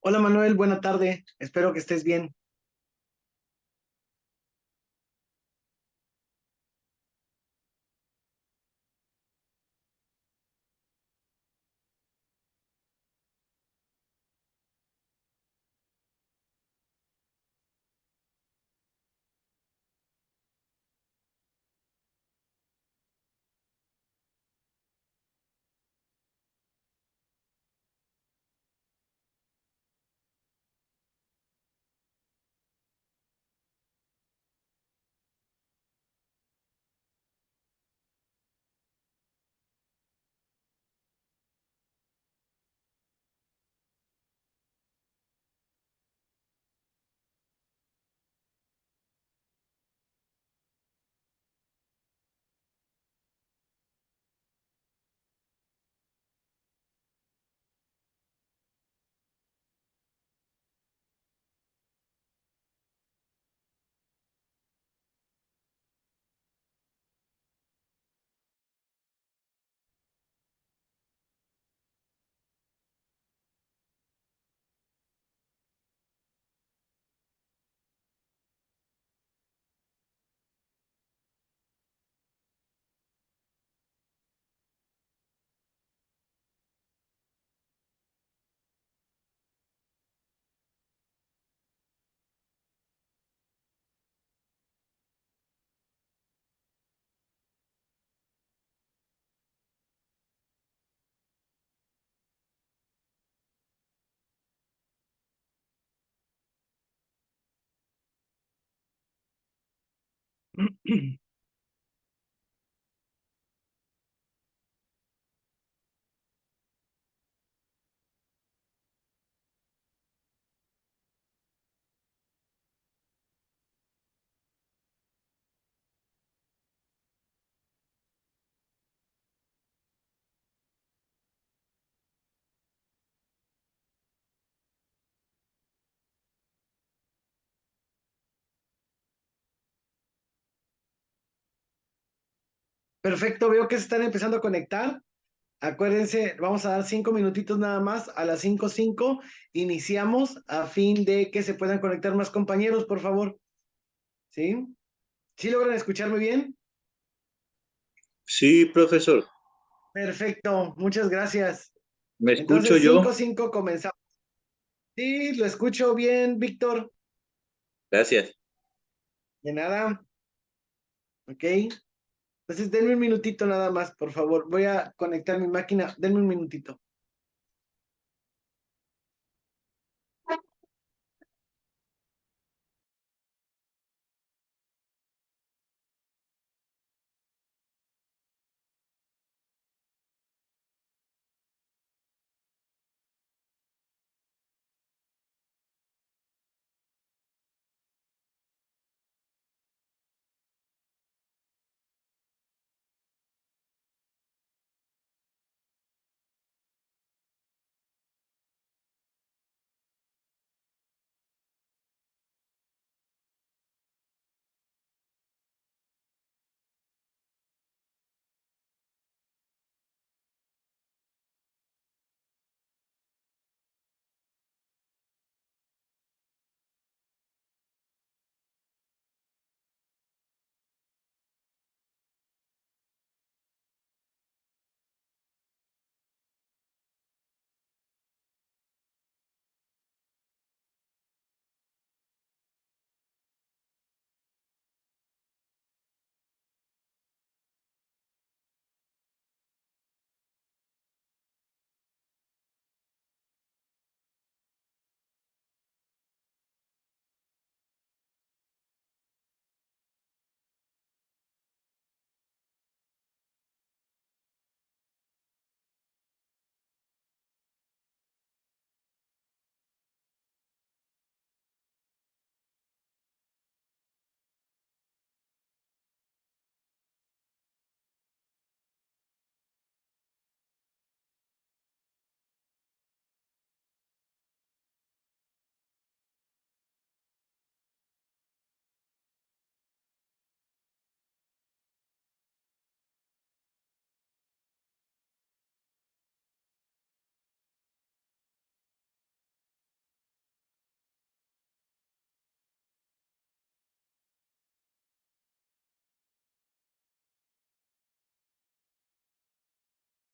Hola Manuel, buena tarde. Espero que estés bien. Perfecto, veo que se están empezando a conectar. Acuérdense, vamos a dar 5 minutitos nada más. A las 5:05 iniciamos a fin de que se puedan conectar más compañeros, por favor. ¿Sí? ¿Sí logran escucharme bien? Sí, profesor, Perfecto, muchas gracias. ¿me escucho Entonces, yo? 5:05 comenzamos. Sí, lo escucho bien, Víctor. Gracias. De nada, ¿ok? Entonces, denme un minutito nada más, por favor. Voy a conectar mi máquina. Denme un minutito.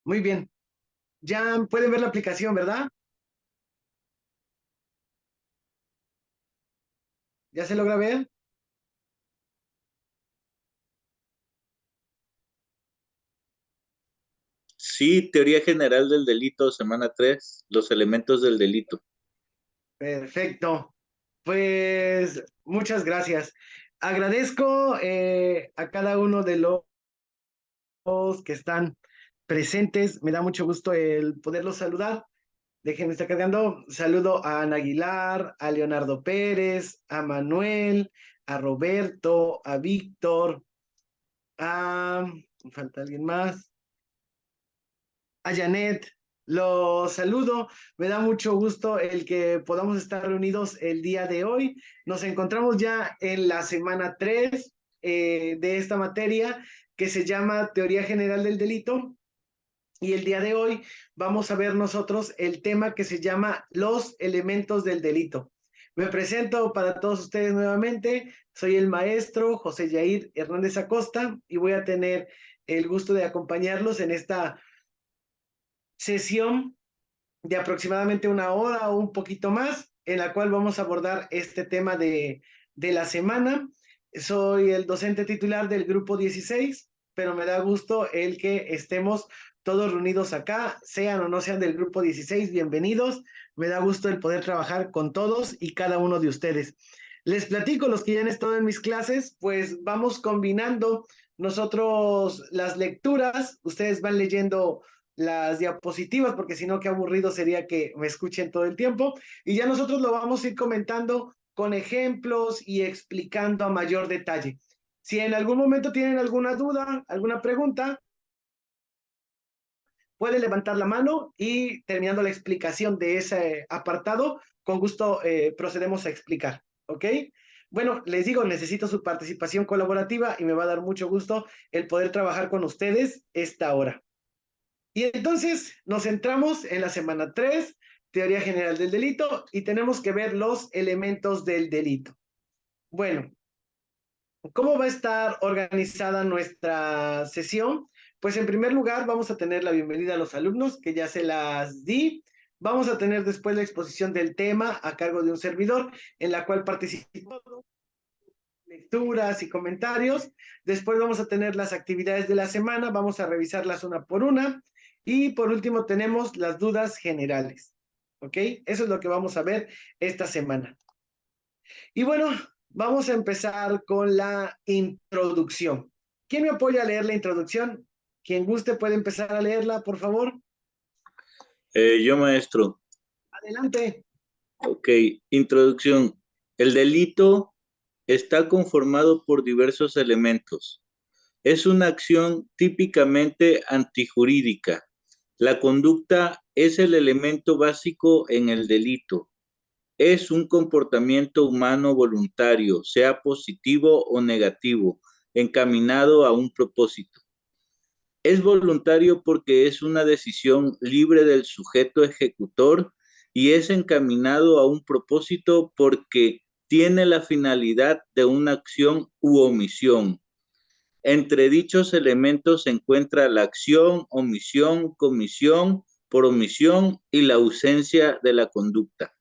Muy bien. Ya pueden ver la aplicación, ¿verdad? ¿Ya se logra ver? Sí, teoría general del delito, semana 3, los elementos del delito. Perfecto. Pues muchas gracias. Agradezco a cada uno de los que están presentes. Me da mucho gusto el poderlos saludar. Déjenme estar cargando. Saludo a Ana Aguilar, a Leonardo Pérez, a Manuel, a Roberto, a Víctor, a... Falta alguien más. A Janet. Los saludo, me da mucho gusto el que podamos estar reunidos el día de hoy. Nos encontramos ya en la semana 3 de esta materia que se llama Teoría General del Delito. Y el día de hoy vamos a ver nosotros el tema que se llama los elementos del delito. Me presento para todos ustedes nuevamente. Soy el maestro José Yair Hernández Acosta y voy a tener el gusto de acompañarlos en esta sesión de aproximadamente una hora o un poquito más, en la cual vamos a abordar este tema de la semana. Soy el docente titular del grupo 16, pero me da gusto el que estemos todos reunidos acá, sean o no sean del grupo 16, bienvenidos. Me da gusto el poder trabajar con todos y cada uno de ustedes. Les platico, los que ya han estado en mis clases, pues vamos combinando nosotros las lecturas, ustedes van leyendo las diapositivas, porque si no, qué aburrido sería que me escuchen todo el tiempo. Y ya nosotros lo vamos a ir comentando con ejemplos y explicando a mayor detalle. Si en algún momento tienen alguna duda, alguna pregunta, pueden levantar la mano y terminando la explicación de ese apartado, con gusto procedemos a explicar. ¿Ok? Bueno, les digo, necesito su participación colaborativa y me va a dar mucho gusto el poder trabajar con ustedes esta hora. Y entonces nos centramos en la semana 3, teoría general del delito, y tenemos que ver los elementos del delito. Bueno, ¿cómo va a estar organizada nuestra sesión? Pues en primer lugar vamos a tener la bienvenida a los alumnos, que ya se las di. Vamos a tener después la exposición del tema a cargo de un servidor, en la cual participó lecturas y comentarios. Después vamos a tener las actividades de la semana, vamos a revisarlas una por una. Y por último tenemos las dudas generales. ¿Ok? Eso es lo que vamos a ver esta semana. Y bueno, vamos a empezar con la introducción. ¿Quién me apoya a leer la introducción? Quien guste puede empezar a leerla, por favor. Yo, maestro. Adelante. Ok, introducción. El delito está conformado por diversos elementos. Es una acción típicamente antijurídica. La conducta es el elemento básico en el delito. Es un comportamiento humano voluntario, sea positivo o negativo, encaminado a un propósito. Es voluntario porque es una decisión libre del sujeto ejecutor y es encaminado a un propósito porque tiene la finalidad de una acción u omisión. Entre dichos elementos se encuentra la acción, omisión, comisión, por omisión y la ausencia de la conducta.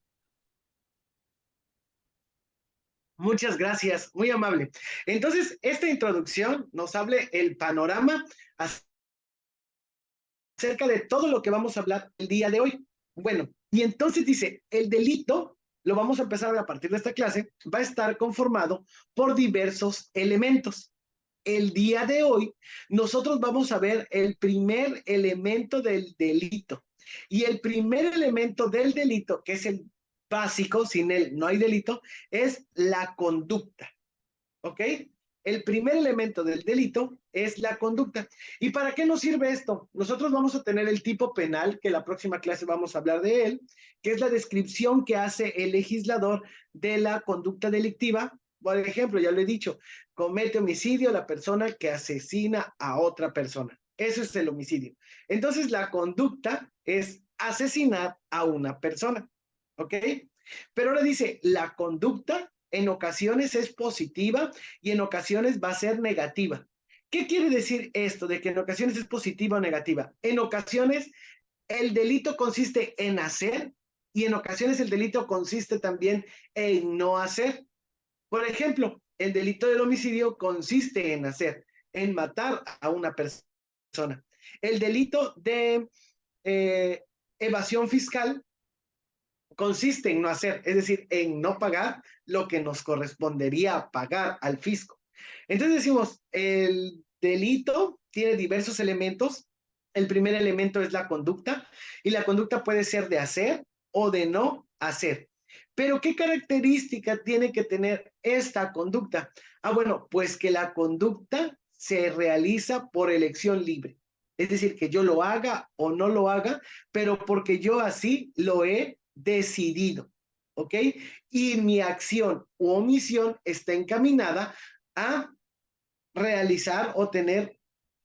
Muchas gracias, muy amable. Entonces, esta introducción nos hable el panorama acerca de todo lo que vamos a hablar el día de hoy. Bueno, y entonces dice, el delito, lo vamos a empezar a ver a partir de esta clase, va a estar conformado por diversos elementos. El día de hoy, nosotros vamos a ver el primer elemento del delito. Y el primer elemento del delito, que es el básico, sin él no hay delito, es la conducta. ¿Ok? El primer elemento del delito es la conducta. ¿Y para qué nos sirve esto? Nosotros vamos a tener el tipo penal, que la próxima clase vamos a hablar de él, que es la descripción que hace el legislador de la conducta delictiva. Por ejemplo, ya lo he dicho, comete homicidio la persona que asesina a otra persona. Eso es el homicidio. Entonces, la conducta es asesinar a una persona. ¿Ok? Pero ahora dice, la conducta en ocasiones es positiva y en ocasiones va a ser negativa. ¿Qué quiere decir esto de que en ocasiones es positiva o negativa? En ocasiones el delito consiste en hacer y en ocasiones el delito consiste también en no hacer. Por ejemplo, el delito del homicidio consiste en hacer, en matar a una persona. El delito de evasión fiscal consiste en no hacer, es decir, en no pagar lo que nos correspondería pagar al fisco. Entonces decimos, el delito tiene diversos elementos. El primer elemento es la conducta y la conducta puede ser de hacer o de no hacer. Pero ¿qué característica tiene que tener esta conducta? Ah, bueno, pues que la conducta se realiza por elección libre. Es decir, que yo lo haga o no lo haga, pero porque yo así lo he decidido, ¿ok? Y mi acción u omisión está encaminada a realizar o tener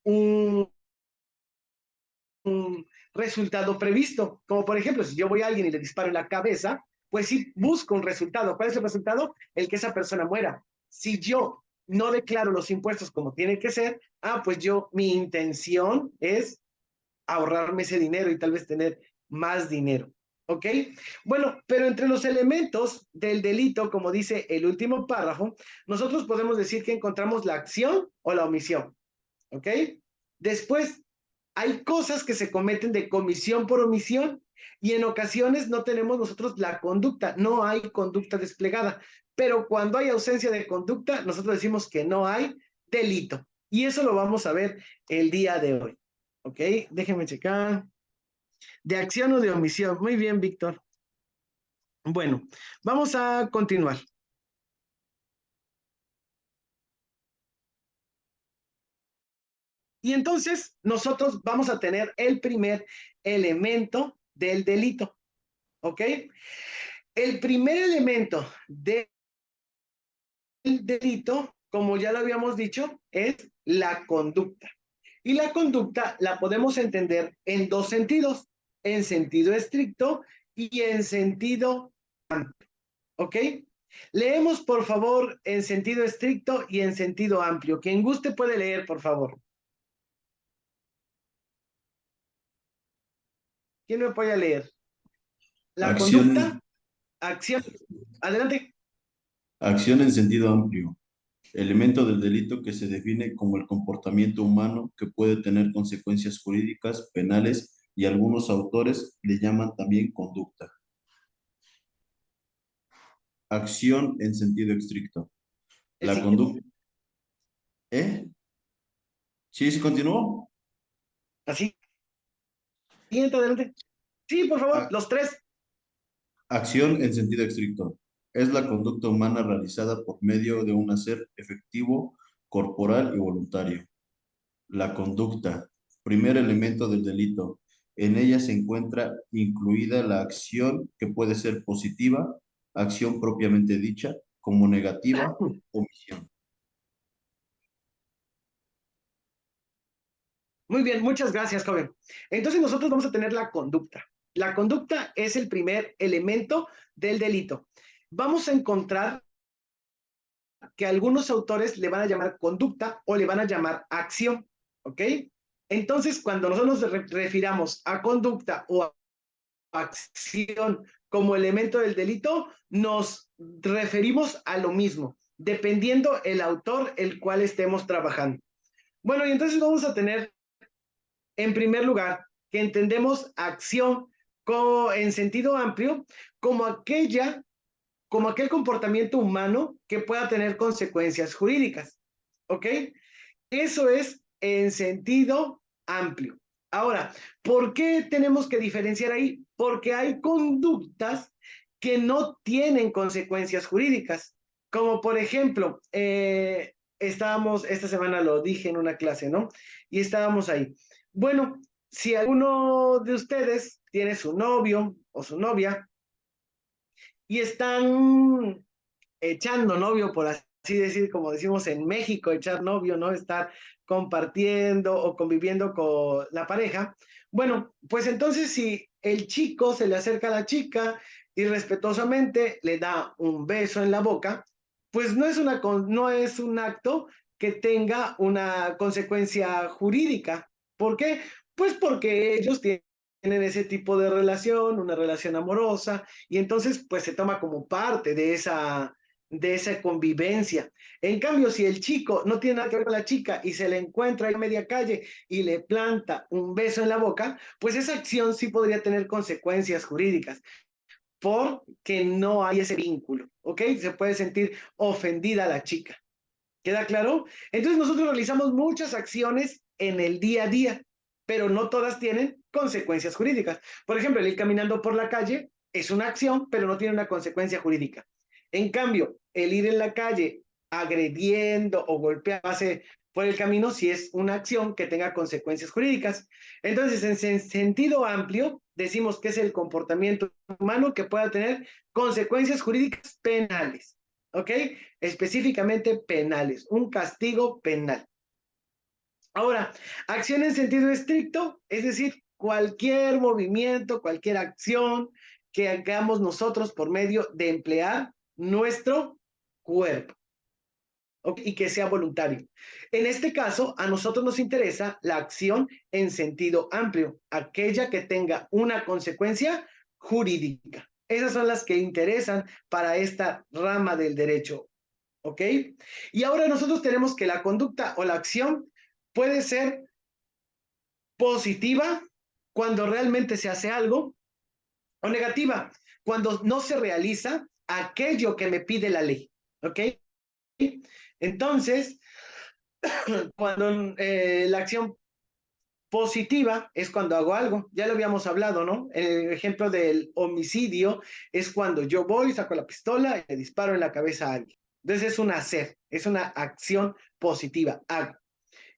un resultado previsto. Como por ejemplo, si yo voy a alguien y le disparo en la cabeza, pues sí busco un resultado. ¿Cuál es el resultado? El que esa persona muera. Si yo no declaro los impuestos como tiene que ser, pues mi intención es ahorrarme ese dinero y tal vez tener más dinero. ¿Ok? Bueno, pero entre los elementos del delito, como dice el último párrafo, nosotros podemos decir que encontramos la acción o la omisión. ¿Ok? Después, hay cosas que se cometen de comisión por omisión y en ocasiones no tenemos nosotros la conducta, no hay conducta desplegada, pero cuando hay ausencia de conducta, nosotros decimos que no hay delito. Y eso lo vamos a ver el día de hoy. ¿Ok? Déjenme checar. ¿De acción o de omisión? Muy bien, Víctor. Bueno, vamos a continuar. Y entonces nosotros vamos a tener el primer elemento del delito. ¿Ok? El primer elemento del delito, como ya lo habíamos dicho, es la conducta. Y la conducta la podemos entender en dos sentidos, en sentido estricto y en sentido amplio. ¿Ok? Leemos, por favor, en sentido estricto y en sentido amplio. Quien guste puede leer, por favor. ¿Quién me puede leer? La Acción, conducta, acción. Adelante. acción en sentido amplio. Elemento del delito que se define como el comportamiento humano que puede tener consecuencias jurídicas, penales y algunos autores le llaman también conducta. Acción en sentido estricto. El La siguiente. conducta. ¿Eh? ¿Sí, sí continuó? Así. Siguiente, adelante. Sí, por favor, A- los tres. Acción en sentido estricto. Es la conducta humana realizada por medio de un hacer efectivo, corporal y voluntario. La conducta, primer elemento del delito. En ella se encuentra incluida la acción que puede ser positiva, acción propiamente dicha, como negativa, omisión. Muy bien, muchas gracias, joven. Entonces nosotros vamos a tener la conducta. La conducta es el primer elemento del delito. Vamos a encontrar que algunos autores le van a llamar conducta o le van a llamar acción, ¿ok? Entonces, cuando nosotros nos refiramos a conducta o a acción como elemento del delito, nos referimos a lo mismo, dependiendo el autor el cual estemos trabajando. Bueno, y entonces vamos a tener, en primer lugar, que entendemos acción en sentido amplio como como aquel comportamiento humano que pueda tener consecuencias jurídicas. ¿Ok? Eso es en sentido amplio. Ahora, ¿por qué tenemos que diferenciar ahí? Porque hay conductas que no tienen consecuencias jurídicas. Como por ejemplo, esta semana lo dije en una clase, ¿no? Y estábamos ahí. Bueno, si alguno de ustedes tiene su novio o su novia y están echando novio, por así decir, como decimos en México, echar novio, ¿no? Estar compartiendo o conviviendo con la pareja. Bueno, pues entonces si el chico se le acerca a la chica y respetuosamente le da un beso en la boca, pues no es un acto que tenga una consecuencia jurídica. ¿Por qué? Pues porque ellos tienen ese tipo de relación, una relación amorosa, y entonces pues se toma como parte de esa convivencia. En cambio, si el chico no tiene nada que ver con la chica y se le encuentra en media calle y le planta un beso en la boca, pues esa acción sí podría tener consecuencias jurídicas porque no hay ese vínculo, ¿ok? Se puede sentir ofendida la chica. ¿Queda claro? Entonces nosotros realizamos muchas acciones en el día a día, pero no todas tienen consecuencias jurídicas. Por ejemplo, el ir caminando por la calle es una acción, pero no tiene una consecuencia jurídica. En cambio, el ir en la calle agrediendo o golpearse por el camino sí es una acción que tenga consecuencias jurídicas. Entonces, en sentido amplio, decimos que es el comportamiento humano que pueda tener consecuencias jurídicas penales. ¿Ok? Específicamente penales, un castigo penal. Ahora, acción en sentido estricto, es decir, cualquier movimiento, cualquier acción que hagamos nosotros por medio de emplear nuestro cuerpo, ¿okay? Y que sea voluntario. En este caso, a nosotros nos interesa la acción en sentido amplio, aquella que tenga una consecuencia jurídica. Esas son las que interesan para esta rama del derecho. ¿Ok? Y ahora nosotros tenemos que la conducta o la acción puede ser positiva cuando realmente se hace algo o negativa cuando no se realiza aquello que me pide la ley. ¿Ok? Entonces, cuando la acción positiva es cuando hago algo, ya lo habíamos hablado, ¿no? El ejemplo del homicidio es cuando yo voy, saco la pistola y le disparo en la cabeza a alguien. Entonces es un hacer, es una acción positiva, hago.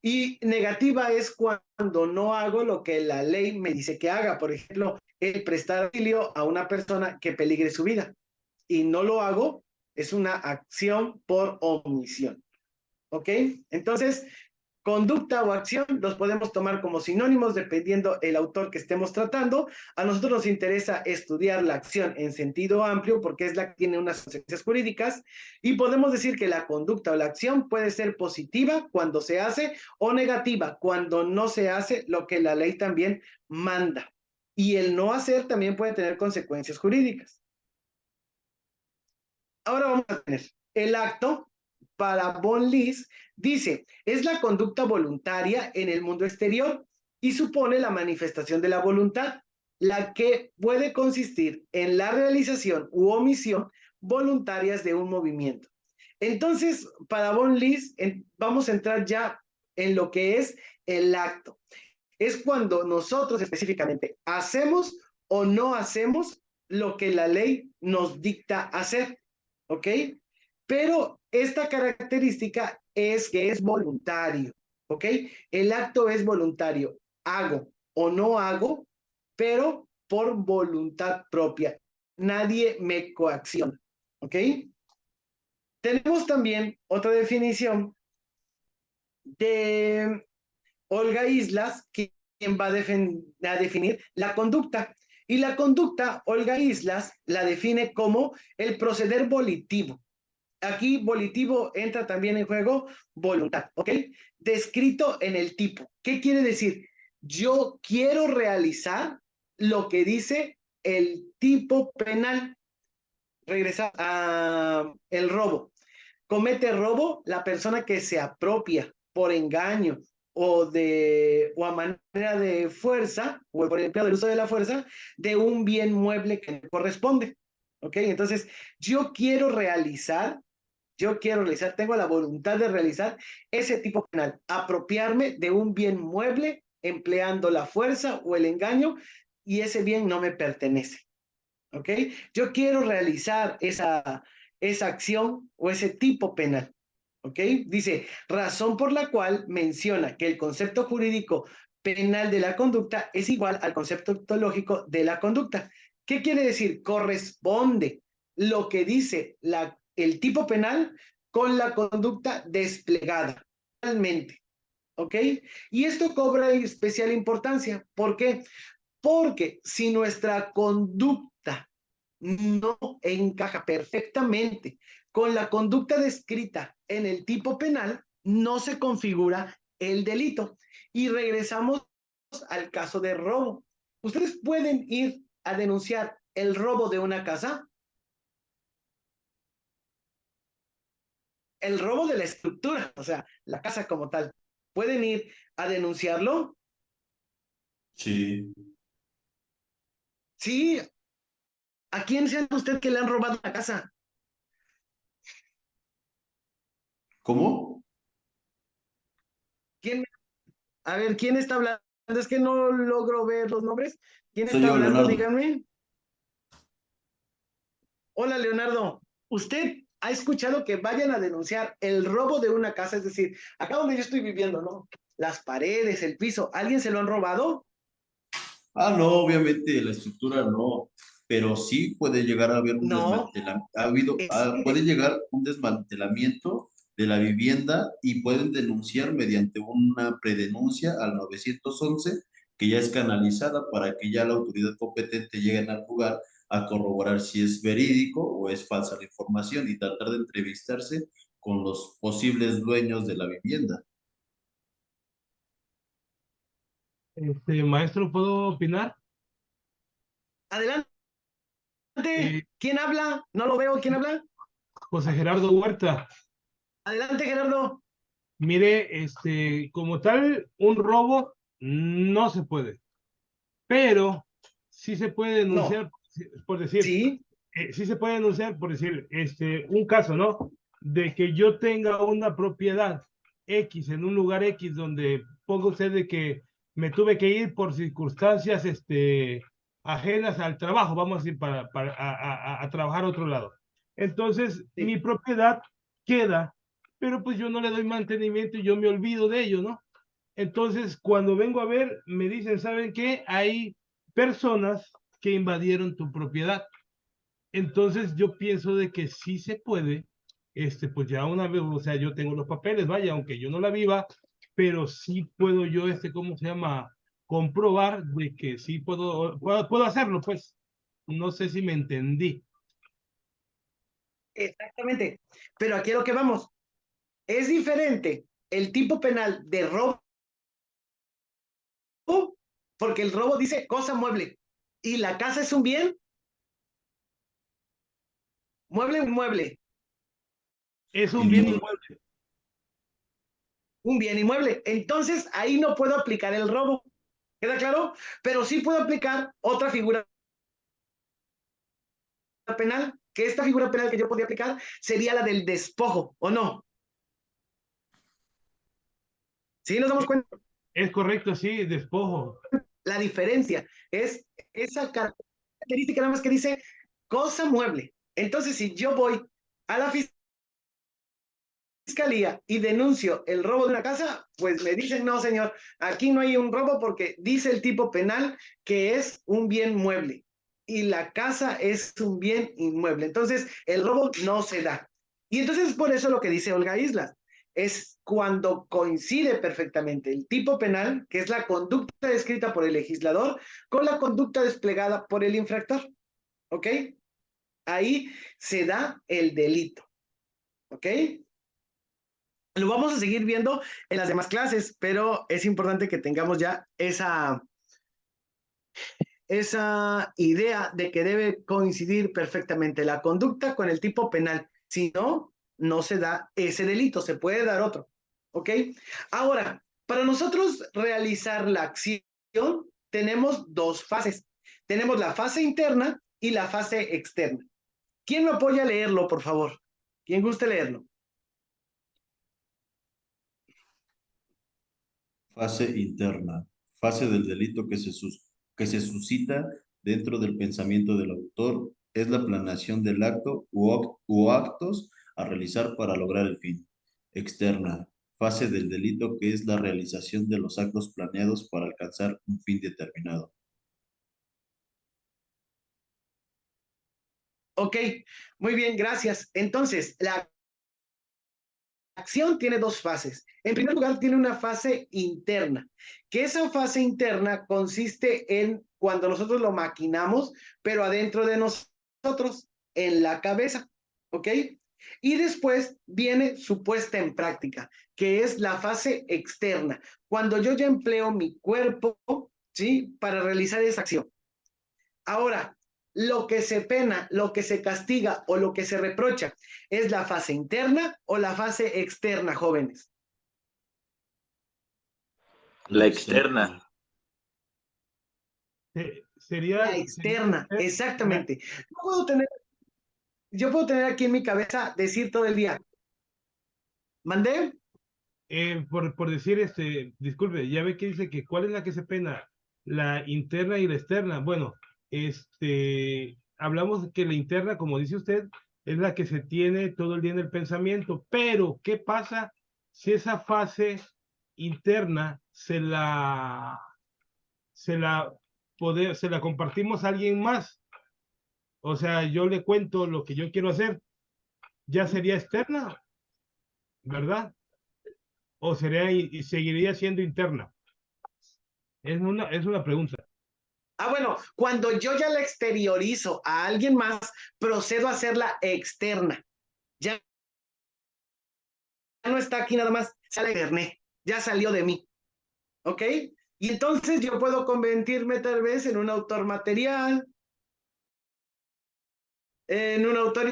Y negativa es cuando no hago lo que la ley me dice que haga. Por ejemplo, el prestar auxilio a una persona que peligre su vida. Y no lo hago, es una acción por omisión. ¿Ok? Entonces, conducta o acción los podemos tomar como sinónimos dependiendo el autor que estemos tratando. A nosotros nos interesa estudiar la acción en sentido amplio porque es la que tiene unas consecuencias jurídicas y podemos decir que la conducta o la acción puede ser positiva cuando se hace o negativa cuando no se hace lo que la ley también manda. Y el no hacer también puede tener consecuencias jurídicas. Ahora vamos a tener el acto. Para von Lys, dice, es la conducta voluntaria en el mundo exterior y supone la manifestación de la voluntad, la que puede consistir en la realización u omisión voluntarias de un movimiento. Entonces, para von Lys, vamos a entrar ya en lo que es el acto. Es cuando nosotros específicamente hacemos o no hacemos lo que la ley nos dicta hacer. ¿Ok? Pero esta característica es que es voluntario, ¿ok? El acto es voluntario, hago o no hago, pero por voluntad propia. Nadie me coacciona, ¿ok? Tenemos también otra definición de Olga Islas, quien va a definir la conducta. Y la conducta, Olga Islas la define como el proceder volitivo. Aquí volitivo entra también en juego voluntad, ¿ok? Descrito en el tipo. ¿Qué quiere decir? Yo quiero realizar lo que dice el tipo penal. Regresa a el robo. Comete robo la persona que se apropia por engaño o a manera de fuerza o por el empleo del uso de la fuerza de un bien mueble que me corresponde. ¿Ok? Entonces, yo quiero realizar, tengo la voluntad de realizar ese tipo penal, apropiarme de un bien mueble empleando la fuerza o el engaño y ese bien no me pertenece. ¿Ok? Yo quiero realizar esa acción o ese tipo penal. ¿Ok? Dice, razón por la cual menciona que el concepto jurídico penal de la conducta es igual al concepto ontológico de la conducta. ¿Qué quiere decir? Corresponde lo que dice el tipo penal con la conducta desplegada, realmente. ¿Ok? Y esto cobra especial importancia. ¿Por qué? Porque si nuestra conducta no encaja perfectamente con la conducta descrita en el tipo penal, no se configura el delito. Y regresamos al caso de robo. ¿Ustedes pueden ir a denunciar el robo de una casa? El robo de la estructura, o sea, la casa como tal. ¿Pueden ir a denunciarlo? Sí. Sí. ¿A quién sabe usted que le han robado la casa? ¿Cómo? ¿Quién? A ver, ¿quién está hablando? Es que no logro ver los nombres. ¿Quién Soy está yo, hablando? Leonardo. Díganme. Hola, Leonardo. ¿Usted ha escuchado que vayan a denunciar el robo de una casa? Es decir, acá donde yo estoy viviendo, ¿no? Las paredes, el piso, ¿alguien se lo han robado? Ah, no, obviamente la estructura no, pero sí puede llegar a haber un No. desmantelamiento, Es, puede llegar un desmantelamiento de la vivienda y pueden denunciar mediante una predenuncia al 911 que ya es canalizada para que ya la autoridad competente llegue al lugar a corroborar si es verídico o es falsa la información y tratar de entrevistarse con los posibles dueños de la vivienda. Maestro, ¿puedo opinar? adelante. Eh, ¿Quién habla? No lo veo. ¿Quién habla? José Gerardo Huerta, Adelante, Gerardo. mire, como tal, un robo no se puede, pero sí se puede No. denunciar, por decir, Sí. sí se puede denunciar, por decir, un caso, ¿no? De que yo tenga una propiedad X en un lugar X donde ponga usted de que me tuve que ir por circunstancias, ajenas al trabajo, vamos a decir, a trabajar a otro lado. Entonces, Sí. mi propiedad queda, pero pues yo no le doy mantenimiento y yo me olvido de ello, ¿no? Entonces, cuando vengo a ver, me dicen, ¿saben qué? Hay personas que invadieron tu propiedad. Entonces yo pienso de que sí se puede, pues ya una vez, o sea, yo tengo los papeles, vaya, aunque yo no la viva, pero sí puedo yo, ¿cómo se llama? Comprobar de que sí puedo hacerlo, pues. No sé si me entendí. Exactamente. Pero aquí a lo que vamos. Es diferente el tipo penal de robo, porque el robo dice cosa mueble. Y la casa es un bien, mueble, un mueble, Es un bien Inmueble. inmueble. un bien inmueble. Entonces ahí no puedo aplicar el robo. ¿Queda claro? Pero sí puedo aplicar otra figura penal, que esta figura penal que yo podría aplicar sería la del despojo, ¿o no? ¿Sí nos damos cuenta? Es correcto, sí, despojo. La diferencia es esa característica nada más que dice cosa mueble. Entonces, si yo voy a la fiscalía y denuncio el robo de una casa, pues me dicen, no, señor, aquí no hay un robo porque dice el tipo penal que es un bien mueble y la casa es un bien inmueble. Entonces, el robo no se da. Y entonces, por eso lo que dice Olga Islas es cuando coincide perfectamente el tipo penal, que es la conducta descrita por el legislador, con la conducta desplegada por el infractor. ¿Ok? Ahí se da el delito. ¿Ok? Lo vamos a seguir viendo en las demás clases, pero es importante que tengamos ya esa idea de que debe coincidir perfectamente la conducta con el tipo penal. Si no, no se da ese delito, se puede dar otro. ¿Ok? Ahora, para nosotros realizar la acción, tenemos dos fases. Tenemos la fase interna y la fase externa. ¿Quién me apoya a leerlo, por favor? ¿Quién guste leerlo? Fase interna, fase del delito que se suscita dentro del pensamiento del autor, es la planeación del acto u actos a realizar para lograr el fin. Externa, fase del delito que es la realización de los actos planeados para alcanzar un fin determinado. Ok, muy bien, gracias. Entonces, la acción tiene dos fases. En primer lugar, tiene una fase interna, que esa fase interna consiste en cuando nosotros lo maquinamos, pero adentro de nosotros, en la cabeza. ¿Ok? Y después viene su puesta en práctica, que es la fase externa, cuando yo ya empleo mi cuerpo, ¿sí?, para realizar esa acción. Ahora, lo que se pena, lo que se castiga o lo que se reprocha, ¿es la fase interna o la fase externa, jóvenes? La externa. Sería La externa, exactamente. Yo puedo tener aquí en mi cabeza decir todo el día, ¿mandé? por decir, disculpe, ya ve que dice que cuál es la que se pena, la interna y la externa. Bueno, hablamos que la interna, como dice usted, es la que se tiene todo el día en el pensamiento, pero ¿qué pasa si esa fase interna se la compartimos a alguien más? O sea, yo le cuento lo que yo quiero hacer, ya sería externa, ¿verdad? O sería y seguiría siendo interna. Es una pregunta. Ah, bueno, cuando yo ya la exteriorizo a alguien más, procedo a hacerla externa. Ya no está aquí nada más, ya salió de mí. ¿Ok? Y entonces yo puedo convertirme tal vez en un autor material, en un autor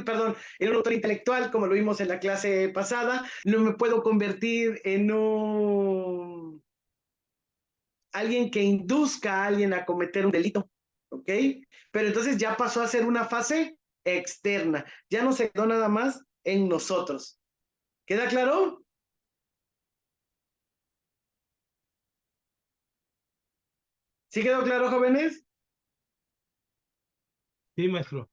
intelectual, como lo vimos en la clase pasada. No me puedo convertir en alguien que induzca a alguien a cometer un delito, ¿ok? Pero entonces ya pasó a ser una fase externa, ya no se quedó nada más en nosotros. ¿Queda claro? ¿Sí quedó claro, jóvenes? Sí, maestro.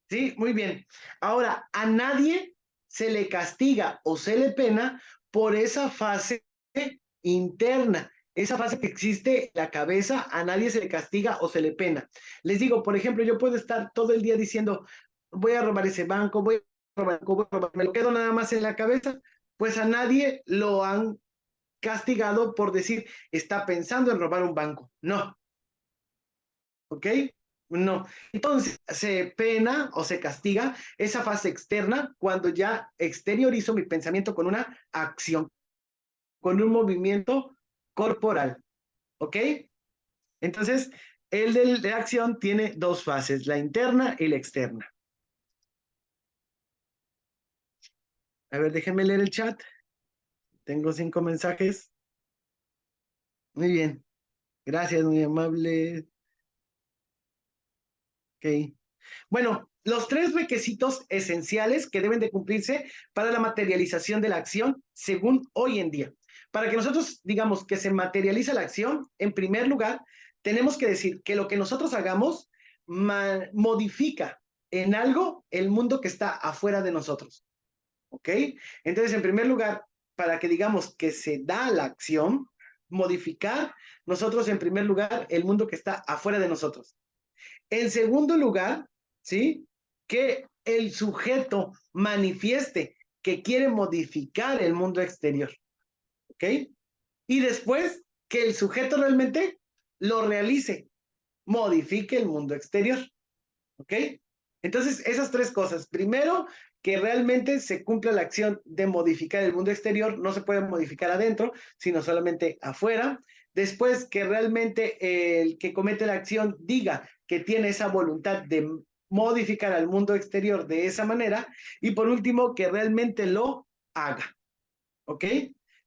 Sí, muy bien. Ahora, a nadie se le castiga o se le pena por esa fase interna, esa fase que existe en la cabeza, a nadie se le castiga o se le pena. Les digo, por ejemplo, yo puedo estar todo el día diciendo, voy a robar ese banco, voy a robar, me lo quedo nada más en la cabeza, pues a nadie lo han castigado por decir, está pensando en robar un banco. No, ¿ok? No. Entonces, se pena o se castiga esa fase externa cuando ya exteriorizo mi pensamiento con una acción, con un movimiento corporal. ¿Ok? Entonces, el de la acción tiene dos fases, la interna y la externa. A ver, déjenme leer el chat. Tengo 5 mensajes. Muy bien. Gracias, muy amable. Ok. Bueno, los 3 requisitos esenciales que deben de cumplirse para la materialización de la acción según hoy en día. Para que nosotros digamos que se materializa la acción, en primer lugar, tenemos que decir que lo que nosotros hagamos modifica en algo el mundo que está afuera de nosotros. ¿Ok? Entonces, en primer lugar, para que digamos que se da la acción, modificar nosotros en primer lugar el mundo que está afuera de nosotros. En segundo lugar, ¿sí?, que el sujeto manifieste que quiere modificar el mundo exterior, ¿ok? Y después, que el sujeto realmente lo realice, modifique el mundo exterior, ¿ok? Entonces, esas 3 cosas. Primero, que realmente se cumpla la acción de modificar el mundo exterior, no se puede modificar adentro, sino solamente afuera. Después, que realmente el que comete la acción diga que tiene esa voluntad de modificar al mundo exterior de esa manera. Y por último, que realmente lo haga, ¿ok?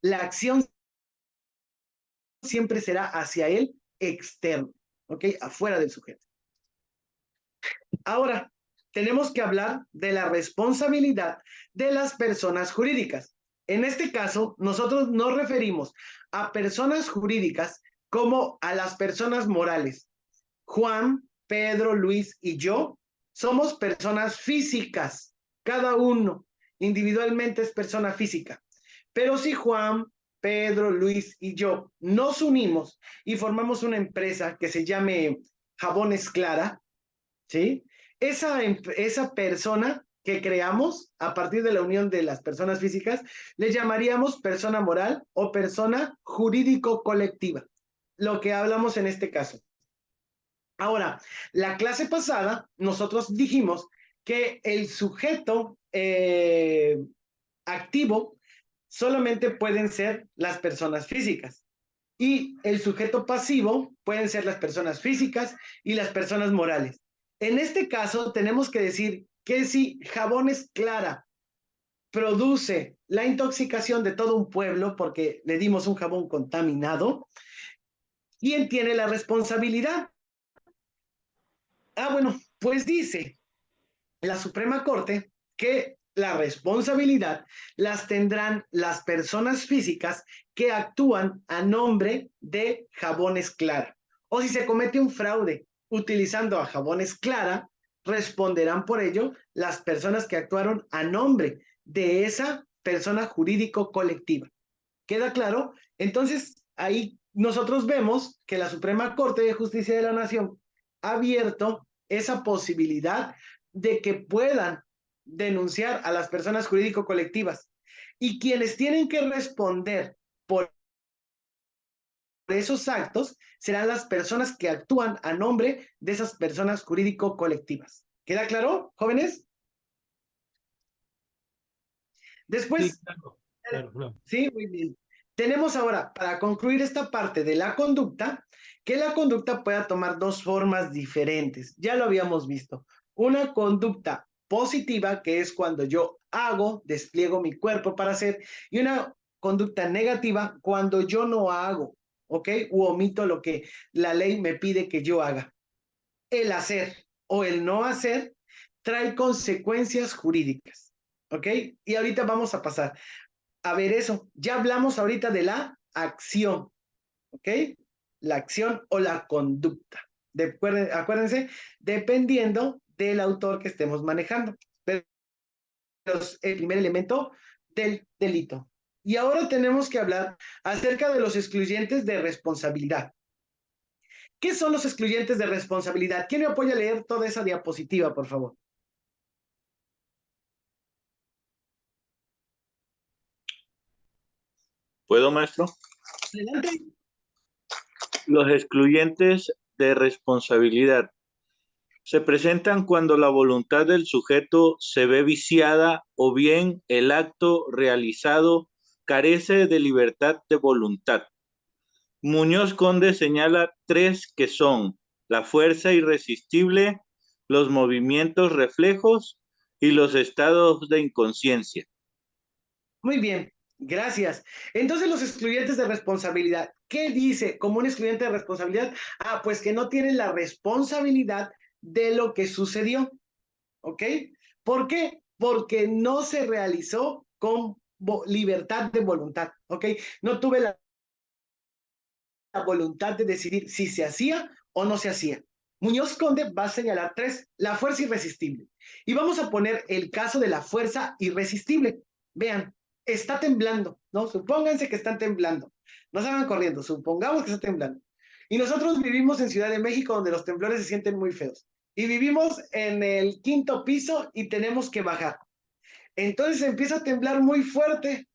La acción siempre será hacia el externo, ¿ok? Afuera del sujeto. Ahora, tenemos que hablar de la responsabilidad de las personas jurídicas. En este caso, nosotros nos referimos a personas jurídicas como a las personas morales. Juan, Pedro, Luis y yo somos personas físicas. Cada uno individualmente es persona física. Pero si Juan, Pedro, Luis y yo nos unimos y formamos una empresa que se llame Jabones Clara, ¿sí? Esa persona que creamos a partir de la unión de las personas físicas, le llamaríamos persona moral o persona jurídico colectiva, lo que hablamos en este caso. Ahora, la clase pasada, nosotros dijimos que el sujeto activo solamente pueden ser las personas físicas y el sujeto pasivo pueden ser las personas físicas y las personas morales. En este caso, tenemos que decir que si Jabones Clara produce la intoxicación de todo un pueblo porque le dimos un jabón contaminado, ¿quién tiene la responsabilidad? Bueno, pues dice la Suprema Corte que la responsabilidad las tendrán las personas físicas que actúan a nombre de Jabones Clara. O si se comete un fraude utilizando a Jabones Clara, responderán por ello las personas que actuaron a nombre de esa persona jurídico colectiva. ¿Queda claro? Entonces, ahí nosotros vemos que la Suprema Corte de Justicia de la Nación ha abierto esa posibilidad de que puedan denunciar a las personas jurídico colectivas y quienes tienen que responder por esos actos serán las personas que actúan a nombre de esas personas jurídico colectivas. ¿Queda claro, jóvenes? Después, Sí, claro. sí, muy bien. Tenemos ahora, para concluir esta parte de la conducta, que la conducta pueda tomar dos formas diferentes. Ya lo habíamos visto. Una conducta positiva, que es cuando yo hago, despliego mi cuerpo para hacer, y una conducta negativa cuando yo no hago, ¿ok? U omito lo que la ley me pide que yo haga. El hacer o el no hacer trae consecuencias jurídicas, ¿ok? Y ahorita vamos a pasar a ver eso. Ya hablamos ahorita de la acción, ¿ok? La acción o la conducta. Acuérdense, dependiendo del autor que estemos manejando. Pero es el primer elemento del delito. Y ahora tenemos que hablar acerca de los excluyentes de responsabilidad. ¿Qué son los excluyentes de responsabilidad? ¿Quién me apoya a leer toda esa diapositiva, por favor? ¿Puedo, maestro? Adelante. Los excluyentes de responsabilidad se presentan cuando la voluntad del sujeto se ve viciada o bien el acto realizado carece de libertad de voluntad. Muñoz Conde señala tres que son la fuerza irresistible, los movimientos reflejos y los estados de inconsciencia. Muy bien, gracias. Entonces, los excluyentes de responsabilidad, ¿qué dice como un excluyente de responsabilidad? Pues que no tienen la responsabilidad de lo que sucedió, ¿ok? ¿Por qué? Porque no se realizó con libertad de voluntad, ¿ok? No tuve la voluntad de decidir si se hacía o no se hacía. Muñoz Conde va a señalar tres, la fuerza irresistible. Y vamos a poner el caso de la fuerza irresistible. Vean, está temblando, ¿no? Supónganse que están temblando. No salgan corriendo, supongamos que está temblando. Y nosotros vivimos en Ciudad de México, donde los temblores se sienten muy feos. Y vivimos en el 5º piso y tenemos que bajar. Entonces empieza a temblar muy fuerte,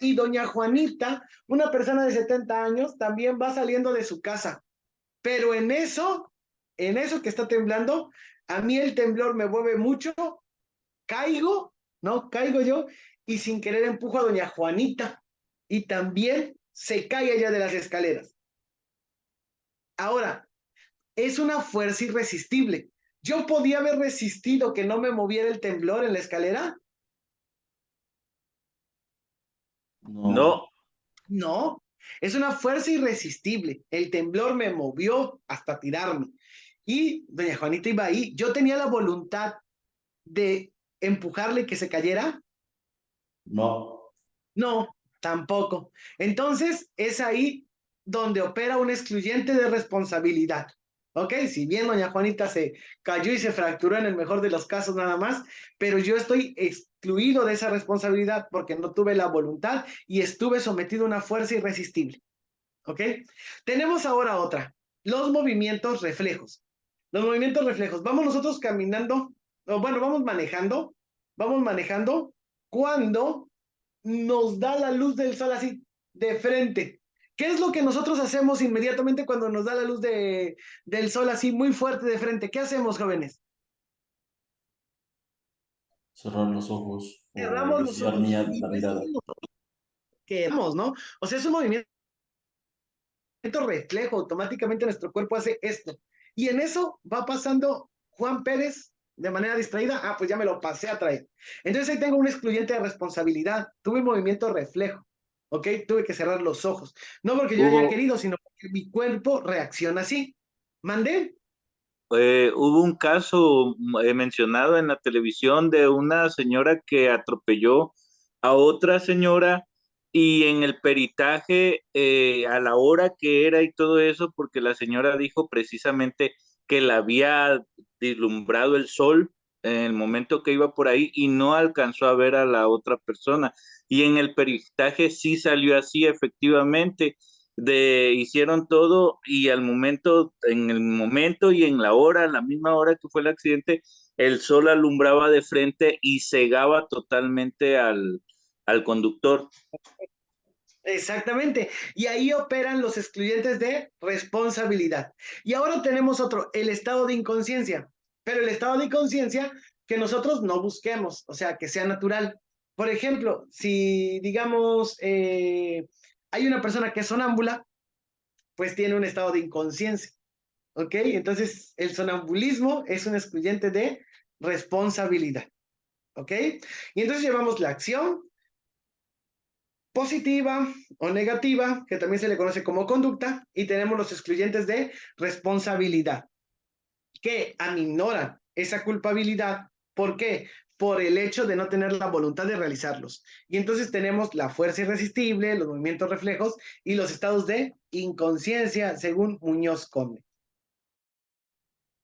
y doña Juanita, una persona de 70 años, también va saliendo de su casa. Pero en eso que está temblando, a mí el temblor me mueve mucho, caigo, ¿no? Caigo yo, y sin querer empujo a doña Juanita, y también se cae ella de las escaleras. Ahora, es una fuerza irresistible. ¿Yo podía haber resistido que no me moviera el temblor en la escalera? No. No, es una fuerza irresistible. El temblor me movió hasta tirarme. Y doña Juanita iba ahí. Yo tenía la voluntad de empujarle y que se cayera. No. No, tampoco. Entonces es ahí donde opera un excluyente de responsabilidad. ¿Ok? Si bien doña Juanita se cayó y se fracturó en el mejor de los casos nada más, pero yo estoy excluido de esa responsabilidad porque no tuve la voluntad y estuve sometido a una fuerza irresistible. ¿Ok? Tenemos ahora otra, los movimientos reflejos. Los movimientos reflejos. Vamos nosotros caminando, o bueno, vamos manejando cuando nos da la luz del sol así de frente. ¿Qué es lo que nosotros hacemos inmediatamente cuando nos da la luz del sol así muy fuerte de frente? ¿Qué hacemos, jóvenes? Cerrar los ojos o Cerramos los desviar ojos y la mirada. decimos que vamos, ¿no? O sea, es un movimiento reflejo, automáticamente nuestro cuerpo hace esto. Y en eso va pasando Juan Pérez de manera distraída. Ah, pues ya me lo pasé a traer. Entonces ahí tengo un excluyente de responsabilidad. Tuve un movimiento reflejo. ¿Ok? Tuve que cerrar los ojos. No porque yo haya Hubo, querido, sino porque mi cuerpo reacciona así. ¿Mandé? hubo un caso mencionado en la televisión de una señora que atropelló a otra señora y en el peritaje, a la hora que era y todo eso, porque la señora dijo precisamente que la había deslumbrado el sol en el momento que iba por ahí y no alcanzó a ver a la otra persona. Y en el peritaje sí salió así, efectivamente hicieron todo y al momento, en el momento y en la hora, la misma hora que fue el accidente, el sol alumbraba de frente y cegaba totalmente al conductor. Exactamente. Y ahí operan los excluyentes de responsabilidad. Y ahora tenemos otro, el estado de inconsciencia. Pero el estado de inconsciencia que nosotros no busquemos, o sea, que sea natural. Por ejemplo, si digamos hay una persona que es sonámbula, pues tiene un estado de inconsciencia. ¿Ok? Entonces, el sonambulismo es un excluyente de responsabilidad. ¿Ok? Y entonces llevamos la acción positiva o negativa, que también se le conoce como conducta, y tenemos los excluyentes de responsabilidad, que aminoran esa culpabilidad. ¿Por qué? Por el hecho de no tener la voluntad de realizarlos. Y entonces tenemos la fuerza irresistible, los movimientos reflejos y los estados de inconsciencia, según Muñoz Conde.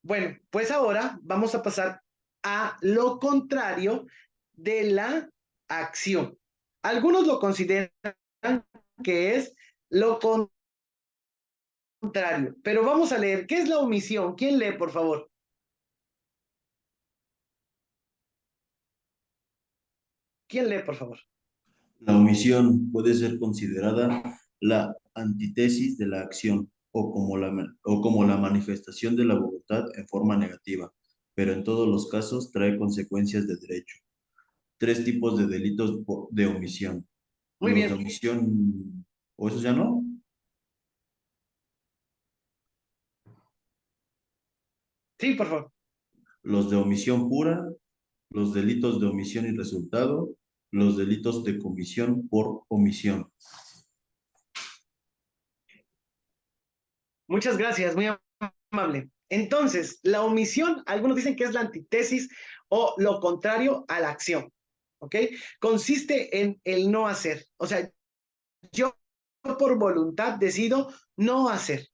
Bueno, pues ahora vamos a pasar a lo contrario de la acción. Algunos lo consideran que es lo contrario, pero vamos a leer, ¿qué es la omisión? ¿Quién lee, por favor? ¿Quién lee, por favor? La omisión puede ser considerada la antítesis de la acción o como la manifestación de la voluntad en forma negativa, pero en todos los casos trae consecuencias de derecho. Tres tipos de delitos de omisión. Muy Los de bien. omisión, ¿o esos ya no? Sí, por favor. Los de omisión pura, los delitos de omisión y resultado, los delitos de comisión por omisión. Muchas gracias, muy amable. Entonces, la omisión, algunos dicen que es la antítesis o lo contrario a la acción, ¿ok? Consiste en el no hacer. O sea, yo por voluntad decido no hacer,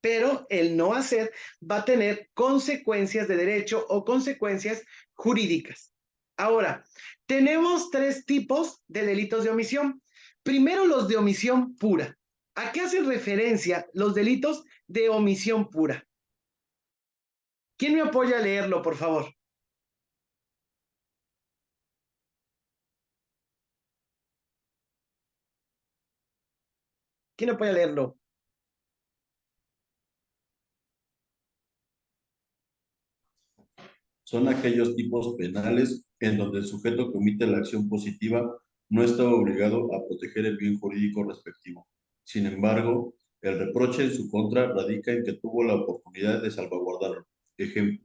pero el no hacer va a tener consecuencias de derecho o consecuencias jurídicas. Ahora, tenemos tres tipos de delitos de omisión. Primero, los de omisión pura. ¿A qué hacen referencia los delitos de omisión pura? ¿Quién me apoya a leerlo, por favor? ¿Quién apoya a leerlo? Son aquellos tipos penales en donde el sujeto que omite la acción positiva no está obligado a proteger el bien jurídico respectivo. Sin embargo, el reproche en su contra radica en que tuvo la oportunidad de salvaguardarlo. Ejemplo,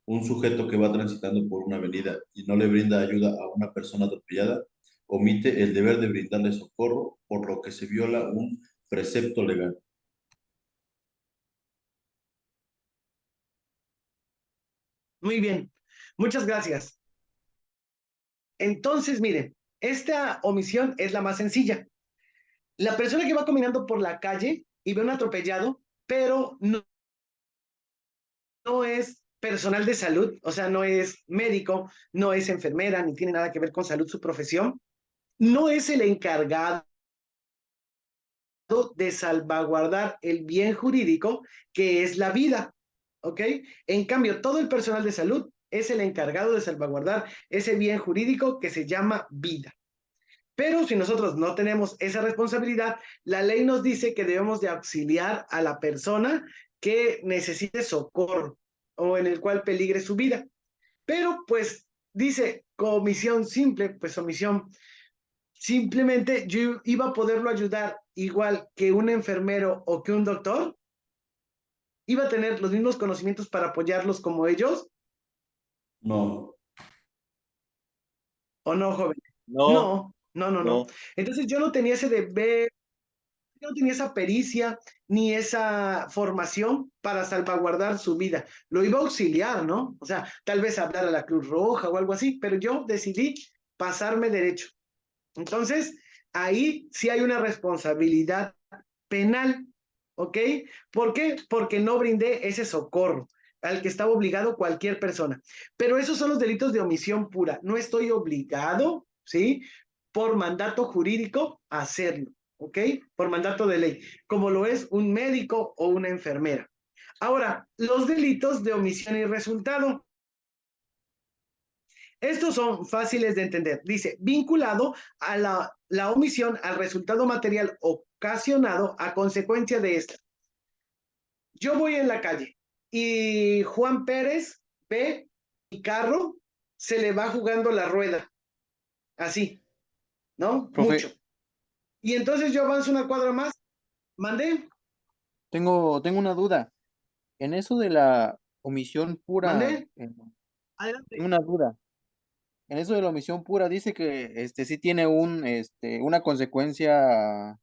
un sujeto que va transitando por una avenida y no le brinda ayuda a una persona atropellada, omite el deber de brindarle socorro, por lo que se viola un precepto legal. Muy bien, muchas gracias. Entonces, miren, esta omisión es la más sencilla. La persona que va caminando por la calle y ve un atropellado, pero no es personal de salud, o sea, no es médico, no es enfermera, ni tiene nada que ver con salud su profesión, no es el encargado de salvaguardar el bien jurídico que es la vida, ¿ok? En cambio, todo el personal de salud es el encargado de salvaguardar ese bien jurídico que se llama vida. Pero si nosotros no tenemos esa responsabilidad, la ley nos dice que debemos de auxiliar a la persona que necesite socorro o en el cual peligre su vida. Pero pues dice comisión simple, pues omisión. Simplemente yo iba a poderlo ayudar igual que un enfermero o que un doctor, iba a tener los mismos conocimientos para apoyarlos como ellos, No, ¿o no, joven? No, No, no, no, no. no. Entonces yo no tenía ese deber, yo no tenía esa pericia ni esa formación para salvaguardar su vida. Lo iba a auxiliar, ¿no? O sea, tal vez hablar a la Cruz Roja o algo así, pero yo decidí pasarme derecho. Entonces, ahí sí hay una responsabilidad penal, ¿ok? ¿Por qué? Porque no brindé ese socorro al que estaba obligado cualquier persona. Pero esos son los delitos de omisión pura. No estoy obligado, ¿sí? Por mandato jurídico a hacerlo, ¿ok? Por mandato de ley, como lo es un médico o una enfermera. Ahora, los delitos de omisión y resultado. Estos son fáciles de entender. Dice, vinculado a la omisión al resultado material ocasionado a consecuencia de esta. Yo voy en la calle y Juan Pérez ve mi carro, se le va jugando la rueda, así, ¿no? Profe, Mucho. Y entonces yo avanzo una cuadra más, mandé, tengo una duda. En eso de la omisión pura, mandé, tengo adelante. una duda. En eso de la omisión pura dice que sí tiene una consecuencia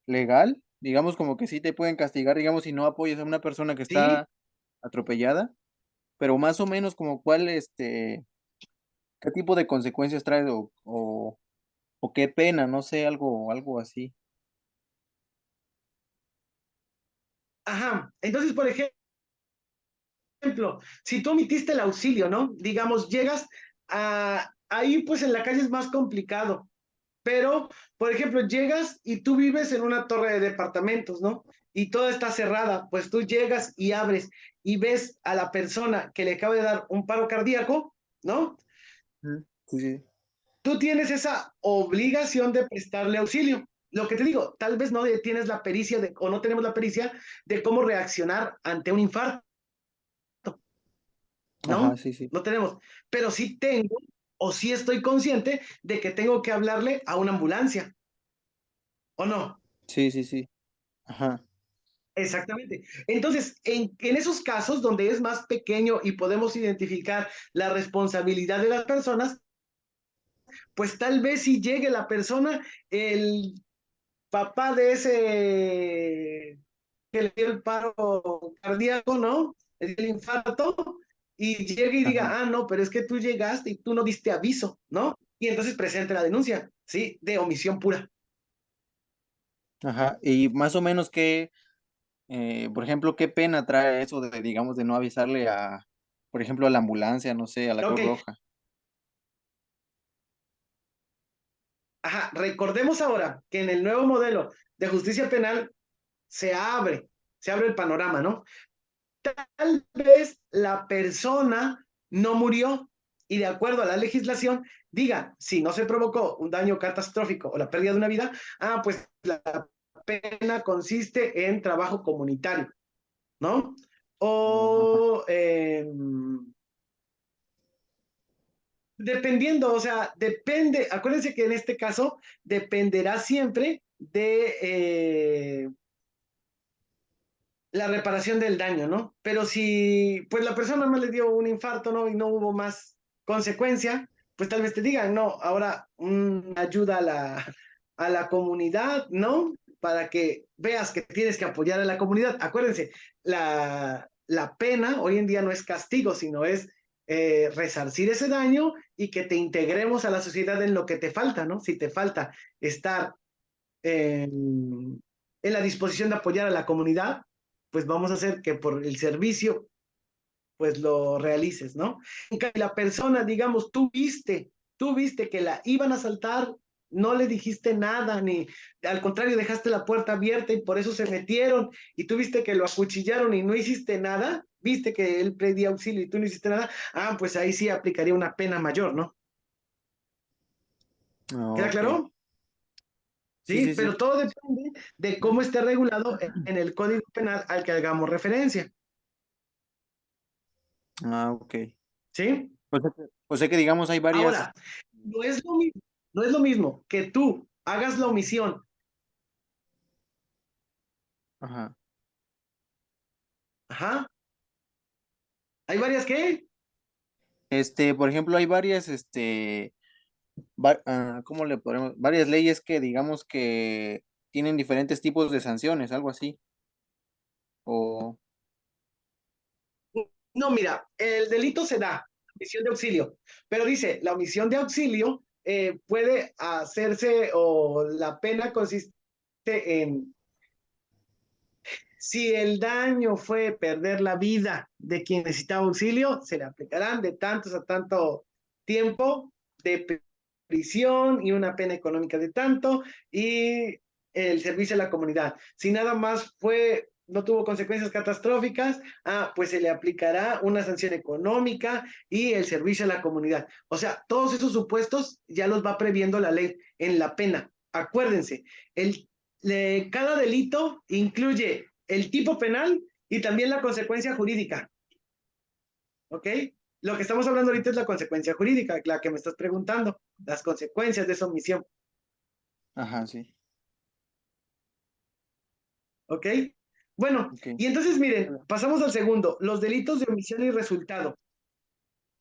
legal, digamos como que sí te pueden castigar, digamos, si no apoyas a una persona que Sí, está atropellada, pero más o menos como cuál, qué tipo de consecuencias trae o qué pena, no sé, algo así. ajá. Entonces, por ejemplo, si tú omitiste el auxilio, ¿no? Digamos, llegas a, ahí pues en la calle es más complicado. Pero, por ejemplo, llegas y tú vives en una torre de departamentos, ¿no? Y toda está cerrada, pues tú llegas y abres y ves a la persona que le acaba de dar un paro cardíaco, ¿no? Ujú. Sí, sí. Tú tienes esa obligación de prestarle auxilio. Lo que te digo, tal vez no tienes la pericia de, o no tenemos la pericia de cómo reaccionar ante un infarto, Ajá, ¿no? sí, sí. No tenemos, pero sí tengo o sí estoy consciente de que tengo que hablarle a una ambulancia, ¿o no? Sí, sí, sí. Ajá. Exactamente. Entonces, en esos casos donde es más pequeño y podemos identificar la responsabilidad de las personas, pues tal vez si llegue la persona, el papá de ese que le dio el paro cardíaco, ¿no? Le dio el infarto, y llegue y Ajá. diga, ah, no, pero es que tú llegaste y tú no diste aviso, ¿no? Y entonces presente la denuncia, ¿sí? De omisión pura. Ajá. Y más o menos qué, por ejemplo, qué pena trae eso de, digamos, de no avisarle a, por ejemplo, a la ambulancia, no sé, a la Ok, Cruz Roja. ajá, recordemos ahora que en el nuevo modelo de justicia penal se abre el panorama, ¿no? Tal vez la persona no murió y de acuerdo a la legislación diga, si no se provocó un daño catastrófico o la pérdida de una vida, ah, pues la pena consiste en trabajo comunitario, ¿no? Ajá. O dependiendo, o sea, depende, acuérdense que en este caso dependerá siempre de la reparación del daño, ¿no? Pero si pues la persona no le dio un infarto, ¿no? Y no hubo más consecuencia, pues tal vez te digan, no, ahora ayuda a la comunidad, ¿no? Para que veas que tienes que apoyar a la comunidad. Acuérdense, la pena hoy en día no es castigo, sino es resarcir ese daño y que te integremos a la sociedad en lo que te falta, ¿no? Si te falta estar en la disposición de apoyar a la comunidad, pues vamos a hacer que por el servicio, pues lo realices, ¿no? En cambio, la persona, digamos, tú viste que la iban a asaltar, no le dijiste nada, ni al contrario, dejaste la puerta abierta y por eso se metieron, y tú viste que lo acuchillaron y no hiciste nada, viste que él pedía auxilio y tú no hiciste nada, ah, pues ahí sí aplicaría una pena mayor, ¿no? Ah, ¿Queda ok. claro? Sí, ¿sí? sí, Pero sí. todo depende de cómo esté regulado en el Código Penal al que hagamos referencia, Ah, ok. ¿sí? O sea que digamos hay varias. Ahora, no es lo mismo que tú hagas la omisión, Ajá. ajá, hay varias que, Por ejemplo, hay varias, ¿cómo le podemos? Varias leyes que digamos que tienen diferentes tipos de sanciones, algo así. O, no, mira, el delito se da, omisión de auxilio, pero dice, la omisión de auxilio puede hacerse o la pena consiste en, si el daño fue perder la vida de quien necesitaba auxilio, se le aplicarán de tantos a tanto tiempo de prisión y una pena económica de tanto y el servicio a la comunidad. Si nada más fue, no tuvo consecuencias catastróficas, pues se le aplicará una sanción económica y el servicio a la comunidad. O sea, todos esos supuestos ya los va previendo la ley en la pena. Acuérdense, cada delito incluye el tipo penal y también la consecuencia jurídica. ¿Ok? Lo que estamos hablando ahorita es la consecuencia jurídica, la que me estás preguntando, las consecuencias de esa omisión. ajá, sí. ¿Ok? Bueno, Ok. y entonces miren, pasamos al segundo, los delitos de omisión y resultado.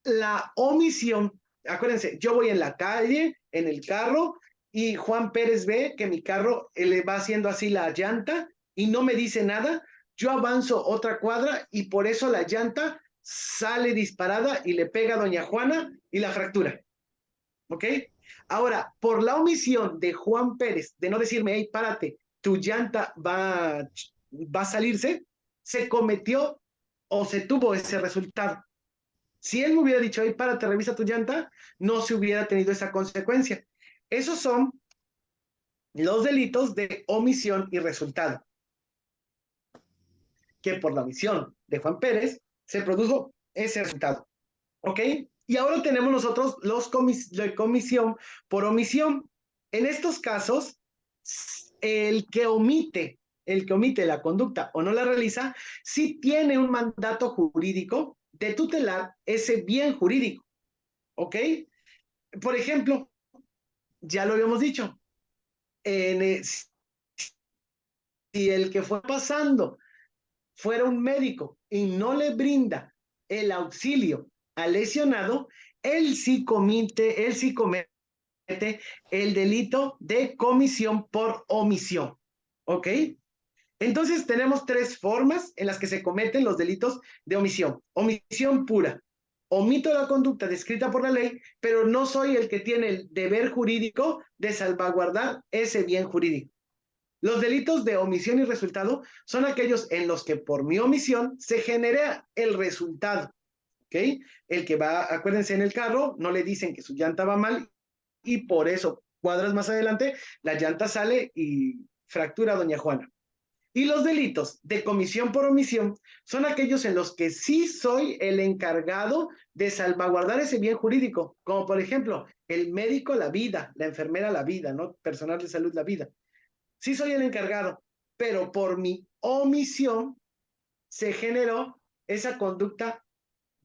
La omisión, acuérdense, yo voy en la calle, en el carro, y Juan Pérez ve que mi carro le va haciendo así la llanta y no me dice nada. Yo avanzo otra cuadra y por eso la llanta sale disparada y le pega a doña Juana y la fractura. ¿Ok? Ahora, por la omisión de Juan Pérez de no decirme, hey, párate, tu llanta va a salirse, se cometió o se tuvo ese resultado. Si él me hubiera dicho, hey, párate, revisa tu llanta, no se hubiera tenido esa consecuencia. Esos son los delitos de omisión y resultado, que por la omisión de Juan Pérez se produjo ese resultado. ¿Ok? Y ahora tenemos nosotros de comisión por omisión. En estos casos, el que omite, el que omite la conducta o no la realiza, sí tiene un mandato jurídico de tutelar ese bien jurídico. ¿Ok? Por ejemplo, ya lo habíamos dicho, si el que fue pasando fuera un médico y no le brinda el auxilio al lesionado, él sí comete el delito de comisión por omisión. ¿Ok? Entonces tenemos tres formas en las que se cometen los delitos de omisión. Omisión pura. Omito la conducta descrita por la ley, pero no soy el que tiene el deber jurídico de salvaguardar ese bien jurídico. Los delitos de omisión y resultado son aquellos en los que por mi omisión se genera el resultado. ¿Ok? El que va, acuérdense, en el carro, no le dicen que su llanta va mal y por eso, cuadras más adelante, la llanta sale y fractura a doña Juana. Y los delitos de comisión por omisión son aquellos en los que sí soy el encargado de salvaguardar ese bien jurídico, como por ejemplo, el médico la vida, la enfermera la vida, ¿no? Personal de salud la vida. Sí soy el encargado, pero por mi omisión se generó esa conducta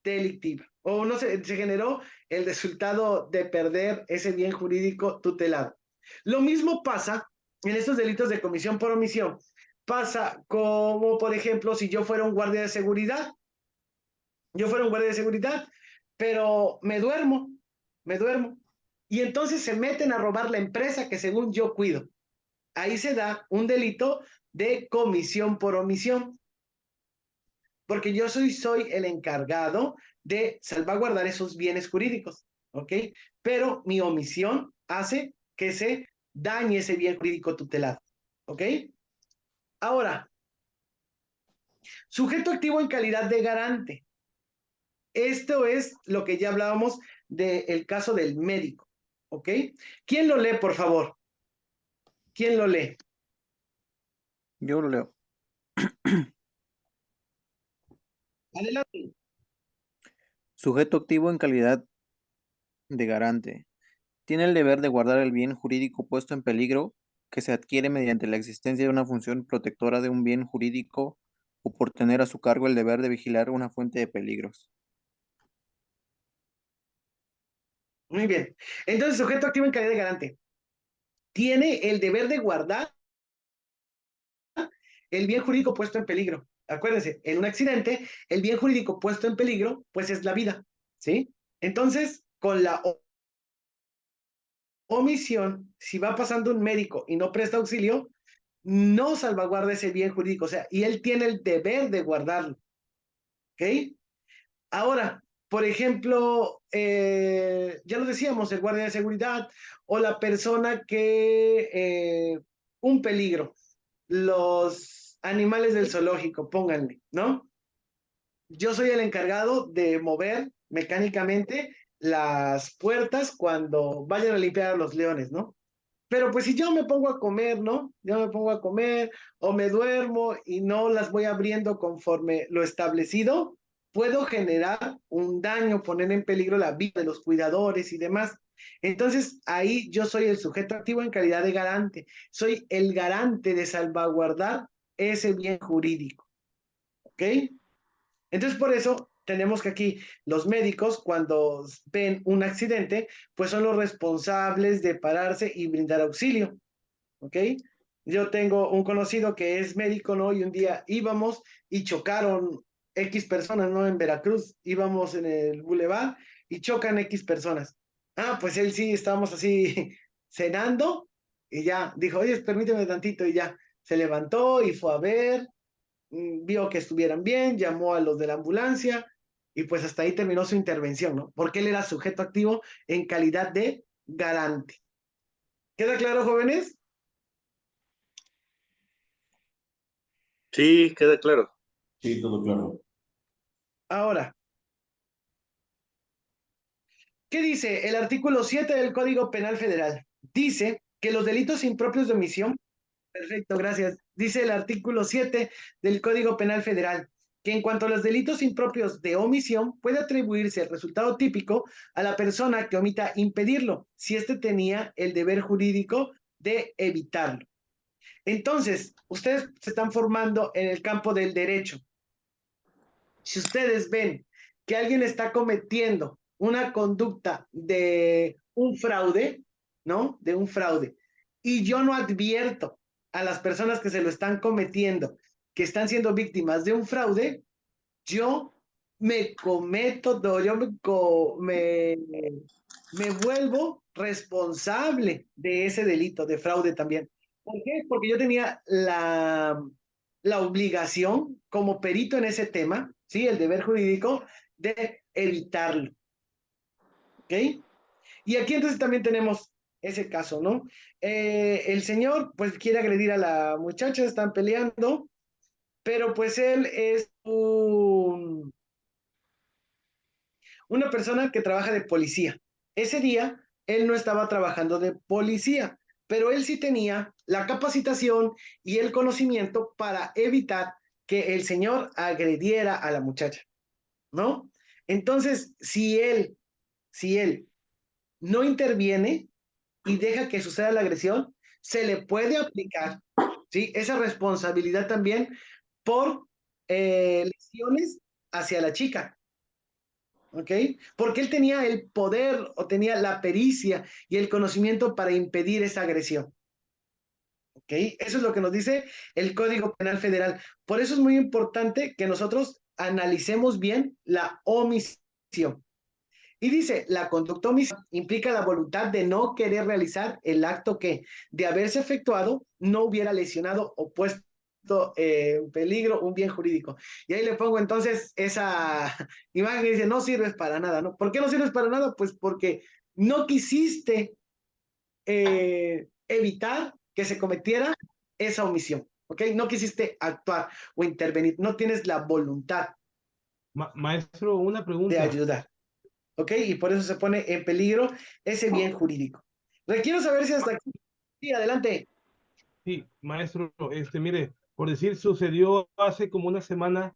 delictiva o no se generó el resultado de perder ese bien jurídico tutelado. Lo mismo pasa en estos delitos de comisión por omisión. Pasa como, por ejemplo, si yo fuera un guardia de seguridad, pero me duermo. Y entonces se meten a robar la empresa que según yo cuido. Ahí se da un delito de comisión por omisión porque yo soy el encargado de salvaguardar esos bienes jurídicos, ¿ok? Pero mi omisión hace que se dañe ese bien jurídico tutelado, ¿ok? Ahora, sujeto activo en calidad de garante. Esto es lo que ya hablábamos del caso del médico, ¿ok? ¿Quién lo lee, por favor? ¿Quién lo lee? Yo lo leo. Adelante. Sujeto activo en calidad de garante. Tiene el deber de guardar el bien jurídico puesto en peligro que se adquiere mediante la existencia de una función protectora de un bien jurídico o por tener a su cargo el deber de vigilar una fuente de peligros. Muy bien. Entonces, sujeto activo en calidad de garante tiene el deber de guardar el bien jurídico puesto en peligro. Acuérdense, en un accidente, el bien jurídico puesto en peligro, pues es la vida, ¿sí? Entonces, con la omisión, si va pasando un médico y no presta auxilio, no salvaguarda ese bien jurídico, o sea, y él tiene el deber de guardarlo, ¿ok? Ahora, por ejemplo, ya lo decíamos, el guardia de seguridad o la persona que, un peligro, los animales del zoológico, pónganle, ¿no? Yo soy el encargado de mover mecánicamente las puertas cuando vayan a limpiar a los leones, ¿no? Pero pues si yo me pongo a comer, ¿no? Yo me pongo a comer o me duermo y no las voy abriendo conforme lo establecido, puedo generar un daño, poner en peligro la vida de los cuidadores y demás. Entonces, ahí yo soy el sujeto activo en calidad de garante. Soy el garante de salvaguardar ese bien jurídico. ¿Ok? Entonces, por eso tenemos que aquí los médicos, cuando ven un accidente, pues son los responsables de pararse y brindar auxilio. ¿Ok? Yo tengo un conocido que es médico, ¿no? Y un día íbamos y chocaron X personas, ¿no? En Veracruz, íbamos en el bulevar y chocan X personas. Ah, pues él sí, estábamos así cenando y ya, dijo, oye, permíteme tantito y ya, se levantó y fue a ver, vio que estuvieran bien, llamó a los de la ambulancia y pues hasta ahí terminó su intervención, ¿no? Porque él era sujeto activo en calidad de garante. ¿Queda claro, jóvenes? Sí, queda claro. Sí, todo claro. Ahora, ¿qué dice el artículo 7 del Código Penal Federal? Dice que los delitos impropios de omisión, perfecto, gracias. Dice el artículo 7 del Código Penal Federal que en cuanto a los delitos impropios de omisión, puede atribuirse el resultado típico a la persona que omita impedirlo, si éste tenía el deber jurídico de evitarlo. Entonces, ustedes se están formando en el campo del derecho. Si ustedes ven que alguien está cometiendo una conducta de un fraude, ¿no? De un fraude, y yo no advierto a las personas que se lo están cometiendo, que están siendo víctimas de un fraude, yo me cometo, yo me vuelvo responsable de ese delito, de fraude también. ¿Por qué? Porque yo tenía la obligación como perito en ese tema, ¿sí? El deber jurídico de evitarlo. ¿Ok? Y aquí entonces también tenemos ese caso, ¿no? El señor pues quiere agredir a la muchacha, están peleando, pero pues él es una persona que trabaja de policía. Ese día él no estaba trabajando de policía, pero él sí tenía la capacitación y el conocimiento para evitar que el señor agrediera a la muchacha, ¿no? Entonces, si él no interviene y deja que suceda la agresión, se le puede aplicar, ¿sí? Esa responsabilidad también por lesiones hacia la chica. ¿Ok? Porque él tenía el poder o tenía la pericia y el conocimiento para impedir esa agresión. ¿Ok? Eso es lo que nos dice el Código Penal Federal. Por eso es muy importante que nosotros analicemos bien la omisión. Y dice, la conducta omisiva implica la voluntad de no querer realizar el acto que, de haberse efectuado, no hubiera lesionado o puesto en peligro un bien jurídico. Y ahí le pongo entonces esa imagen que dice, no sirves para nada, ¿no? ¿Por qué no sirves para nada? Pues porque no quisiste evitar que se cometiera esa omisión, ¿ok? No quisiste actuar o intervenir, no tienes la voluntad Maestro, una de pregunta. ayudar. ¿Ok? Y por eso se pone en peligro ese bien jurídico. Requiero saber si hasta aquí. Sí, adelante. Sí, maestro, mire, por decir, sucedió hace como una semana,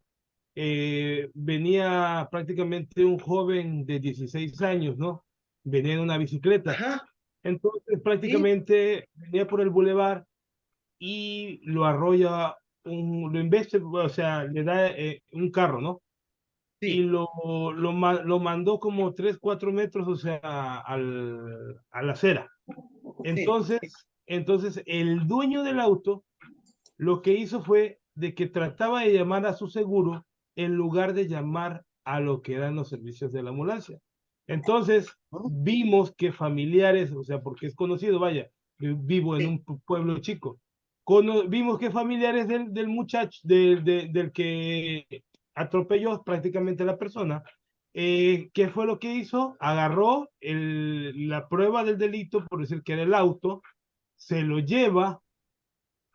venía prácticamente un joven de 16 años, ¿no? Venía en una bicicleta Ajá. Entonces Sí, prácticamente venía por el bulevar y lo arrolla, lo embeste, o sea, le da un carro, ¿no? Y sí, lo mandó como 3 4 metros, o sea, a la acera. sí. Entonces, entonces el dueño del auto lo que hizo fue de que trataba de llamar a su seguro en lugar de llamar a lo que eran los servicios de la ambulancia. Entonces, ¿No? vimos que familiares, o sea, porque es conocido, vaya, vivo en Sí, un pueblo chico, vimos que familiares del muchacho, del que atropelló prácticamente a la persona, ¿qué fue lo que hizo? Agarró la prueba del delito, por decir que era el auto, se lo lleva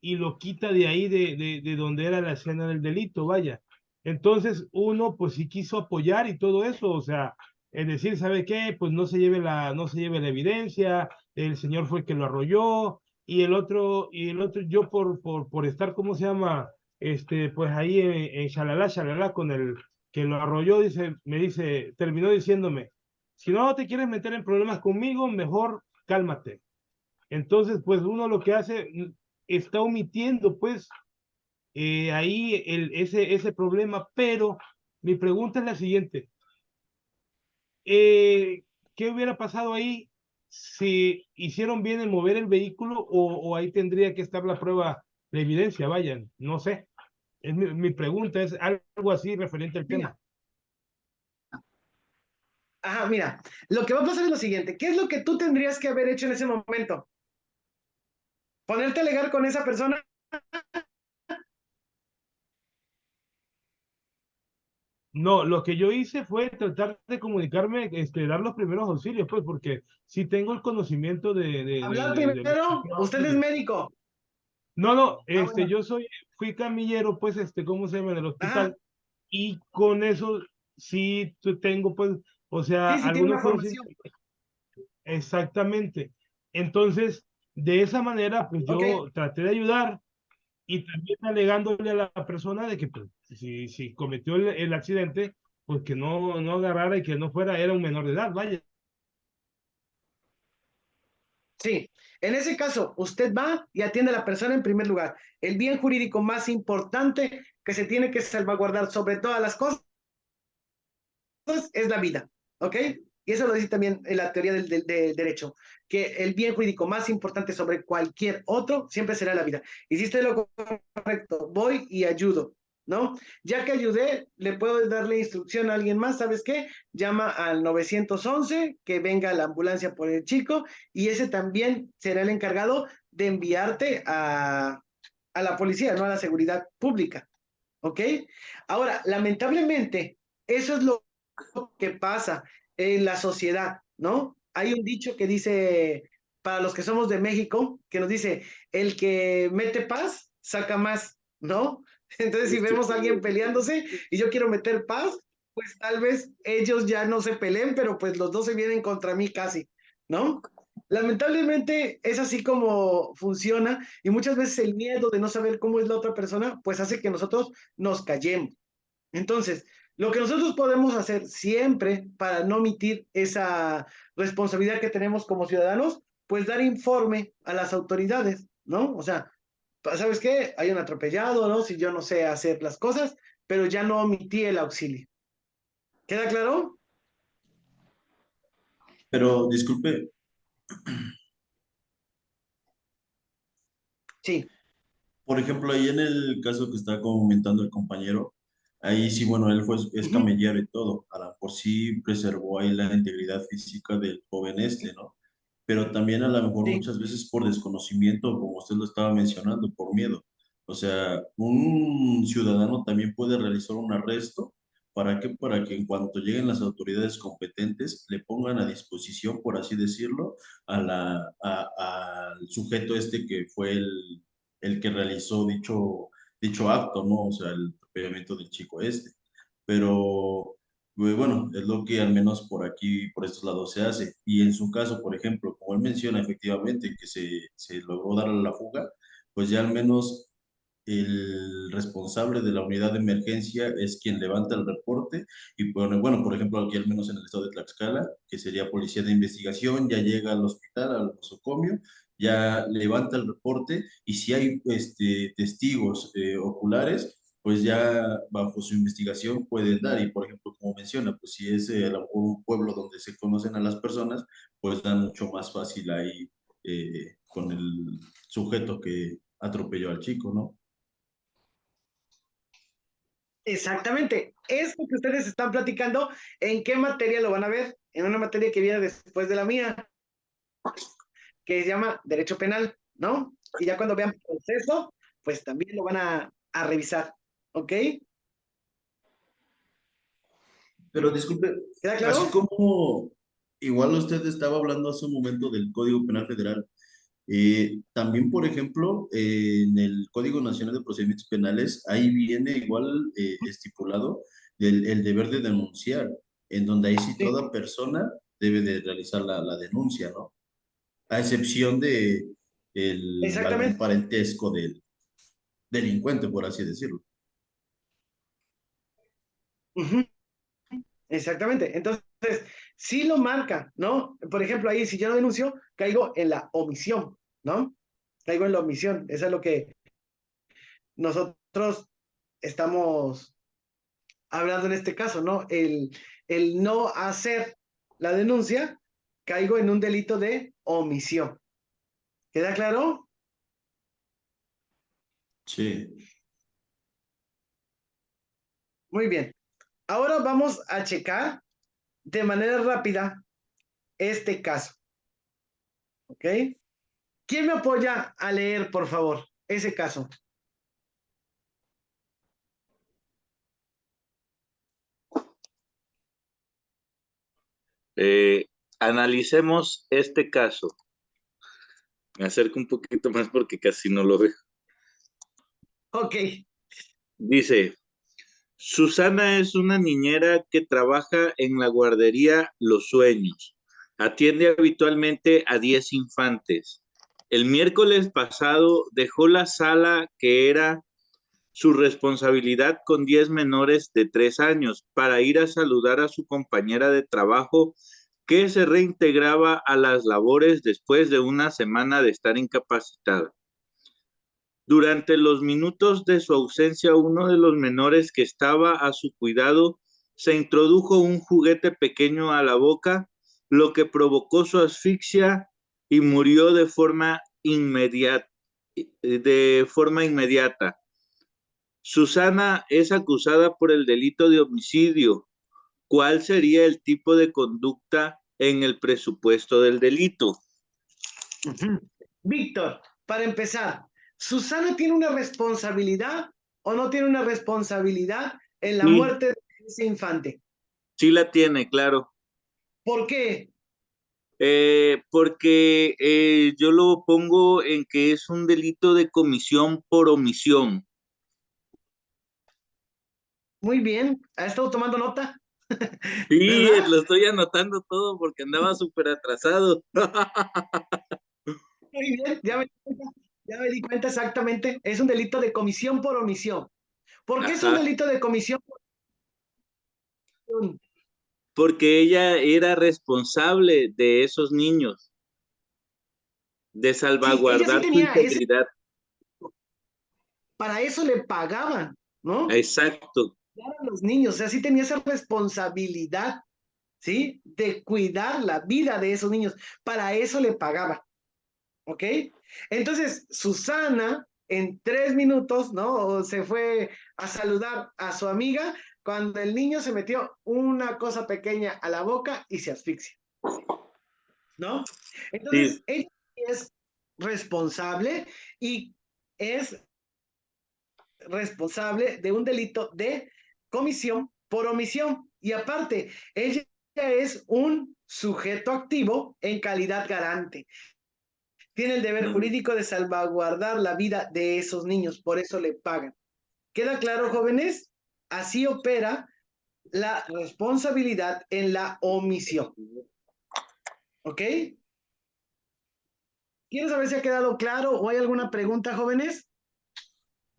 y lo quita de ahí, de donde era la escena del delito, vaya. Entonces uno pues sí quiso apoyar y todo eso, o sea, es decir, ¿sabe qué? Pues no se lleve la evidencia, el señor fue el que lo arrolló, y el otro, yo por estar, ¿cómo se llama? Pues ahí en Shalala, Shalala, con el que lo arrolló, terminó diciéndome, si no te quieres meter en problemas conmigo, mejor cálmate. Entonces, pues uno lo que hace, está omitiendo, pues, ahí ese problema, pero mi pregunta es la siguiente. eh, ¿Qué hubiera pasado ahí si hicieron bien en mover el vehículo o ahí tendría que estar la prueba, la evidencia? Vayan, no sé. Mi pregunta es algo así referente al mira, tema. ajá, mira, lo que va a pasar es lo siguiente. ¿Qué es lo que tú tendrías que haber hecho en ese momento? ¿Ponerte a alegar con esa persona? No, lo que yo hice fue tratar de comunicarme, dar los primeros auxilios, pues, porque sí tengo el conocimiento Hablar de los primero, primeros usted es auxilios. médico. No, no, Ah, bueno, fui camillero, pues, ¿cómo se llama? En el ajá, hospital. Y con eso sí tengo, pues, o sea, sí, sí tiene algunos una formación. conocimientos. Exactamente. Entonces, de esa manera, pues Ok, yo traté de ayudar y también alegándole a la persona de que, pues, si cometió el accidente, pues que no agarrara y que no fuera, era un menor de edad, vaya. sí. En ese caso, usted va y atiende a la persona en primer lugar. El bien jurídico más importante que se tiene que salvaguardar sobre todas las cosas es la vida, ¿ok? Y eso lo dice también en la teoría del derecho, que el bien jurídico más importante sobre cualquier otro siempre será la vida. Hiciste lo correcto, voy y ayudo, ¿no? Ya que ayudé, le puedo darle instrucción a alguien más, ¿sabes qué? Llama al 911, que venga la ambulancia por el chico, y ese también será el encargado de enviarte a la policía, no a la seguridad pública, ¿ok? Ahora, lamentablemente, eso es lo que pasa en la sociedad, ¿no? Hay un dicho que dice, para los que somos de México, que nos dice, el que mete paz, saca más, ¿no? Entonces, si vemos a alguien peleándose y yo quiero meter paz, pues tal vez ellos ya no se peleen, pero pues los dos se vienen contra mí casi, ¿no? Lamentablemente es así como funciona y muchas veces el miedo de no saber cómo es la otra persona, pues hace que nosotros nos callemos. Entonces, lo que nosotros podemos hacer siempre para no omitir esa responsabilidad que tenemos como ciudadanos, pues dar informe a las autoridades, ¿no? O sea, ¿sabes qué? Hay un atropellado, ¿no? Si yo no sé hacer las cosas, pero ya no omití el auxilio. ¿Queda claro? Pero disculpe, Sí. por ejemplo, ahí en el caso que está comentando el compañero, ahí sí, bueno, él es Ujú. camellero y todo, a la por sí preservó ahí la integridad física del joven este, ¿no? Pero también a lo mejor Sí, muchas veces por desconocimiento, como usted lo estaba mencionando, por miedo. O sea, un ciudadano también puede realizar un arresto. ¿Para qué? Para que en cuanto lleguen las autoridades competentes le pongan a disposición, por así decirlo, al sujeto este que fue el que realizó dicho acto, ¿no? O sea, el atropellamiento del chico este. Pero bueno, es lo que al menos por aquí, por estos lados se hace. Y en su caso, por ejemplo, como él menciona efectivamente que se logró dar a la fuga, pues ya al menos el responsable de la unidad de emergencia es quien levanta el reporte y bueno, por ejemplo, aquí al menos en el estado de Tlaxcala, que sería policía de investigación, ya llega al hospital, al nosocomio, ya levanta el reporte y si hay testigos oculares, pues ya bajo su investigación pueden dar y por ejemplo, como menciona, pues si es a lo mejor un pueblo donde se conocen a las personas, pues dan mucho más fácil ahí con el sujeto que atropelló al chico, ¿no? Exactamente. Esto que ustedes están platicando, ¿en qué materia lo van a ver? En una materia que viene después de la mía, que se llama Derecho Penal, ¿no? Y ya cuando vean proceso, pues también lo van a revisar, ¿ok? Pero disculpe, ¿Queda así claro? como igual usted estaba hablando hace un momento del Código Penal Federal, también, por ejemplo, en el Código Nacional de Procedimientos Penales, ahí viene igual estipulado el deber de denunciar, en donde ahí sí Sí, toda persona debe de realizar la denuncia, ¿no? A excepción de algún exactamente. parentesco del delincuente, por así decirlo. Ujú, exactamente. Entonces, sí lo marca, ¿no? Por ejemplo, ahí si yo no denuncio, caigo en la omisión, ¿no? Caigo en la omisión. Eso es lo que nosotros estamos hablando en este caso, ¿no? El no hacer la denuncia, caigo en un delito de omisión. ¿Queda claro? Sí. Muy bien. Ahora vamos a checar de manera rápida este caso, ¿ok? ¿Quién me apoya a leer, por favor, ese caso? Eh, Analicemos este caso. Me acerco un poquito más porque casi no lo veo. Ok, Dice, Susana es una niñera que trabaja en la guardería Los Sueños. Atiende habitualmente a 10 infantes. El miércoles pasado dejó la sala que era su responsabilidad con 10 menores de 3 años para ir a saludar a su compañera de trabajo que se reintegraba a las labores después de una semana de estar incapacitada. Durante los minutos de su ausencia, uno de los menores que estaba a su cuidado se introdujo un juguete pequeño a la boca, lo que provocó su asfixia y murió de forma inmediata. Susana es acusada por el delito de homicidio. ¿Cuál sería el tipo de conducta en el presupuesto del delito? ujú. Víctor, para empezar, ¿Susana tiene una responsabilidad o no tiene una responsabilidad en la Sí, muerte de ese infante? sí la tiene, claro. ¿Por qué? Porque yo lo pongo en que es un delito de comisión por omisión. Muy bien, ¿ha estado tomando nota? Sí, ¿Verdad? lo estoy anotando todo porque andaba súper atrasado. Muy bien, ya me di cuenta exactamente. Es un delito de comisión por omisión. ¿Por qué es un Ajá, delito de comisión por omisión? porque ella era responsable de esos niños, de Sí, ella sí salvaguardar su tenía ese, integridad. para eso le pagaban, ¿no? Exacto. Cuidar a los niños, o sea, sí tenía esa responsabilidad, ¿sí? De cuidar la vida de esos niños. Para eso le pagaban, ¿ok? Entonces, Susana, en 3 minutos, ¿no? Se fue a saludar a su amiga cuando el niño se metió una cosa pequeña a la boca y se asfixia, ¿no? Entonces, Sí, ella es responsable y es responsable de un delito de comisión por omisión. Y aparte, ella es un sujeto activo en calidad garante. Tiene el deber jurídico de salvaguardar la vida de esos niños, por eso le pagan. ¿Queda claro, jóvenes? Así opera la responsabilidad en la omisión. ¿Ok? ¿Quieres saber si ha quedado claro o hay alguna pregunta, jóvenes?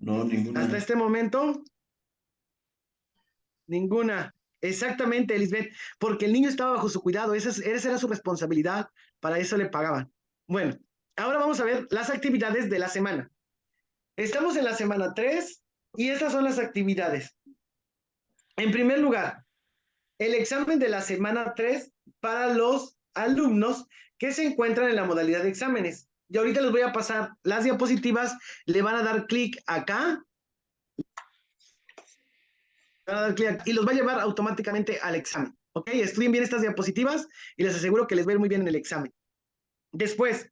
No, ninguna. Hasta este momento, ninguna. Exactamente, Elizabeth, porque el niño estaba bajo su cuidado, esa era su responsabilidad, para eso le pagaban. Bueno, ahora vamos a ver las actividades de la semana. Estamos en la semana 3 y estas son las actividades. En primer lugar, el examen de la semana 3 para los alumnos que se encuentran en la modalidad de exámenes. Y ahorita les voy a pasar las diapositivas, le van a dar clic acá y los va a llevar automáticamente al examen. ¿Ok? Estudien bien estas diapositivas y les aseguro que les va a ir muy bien en el examen. Después,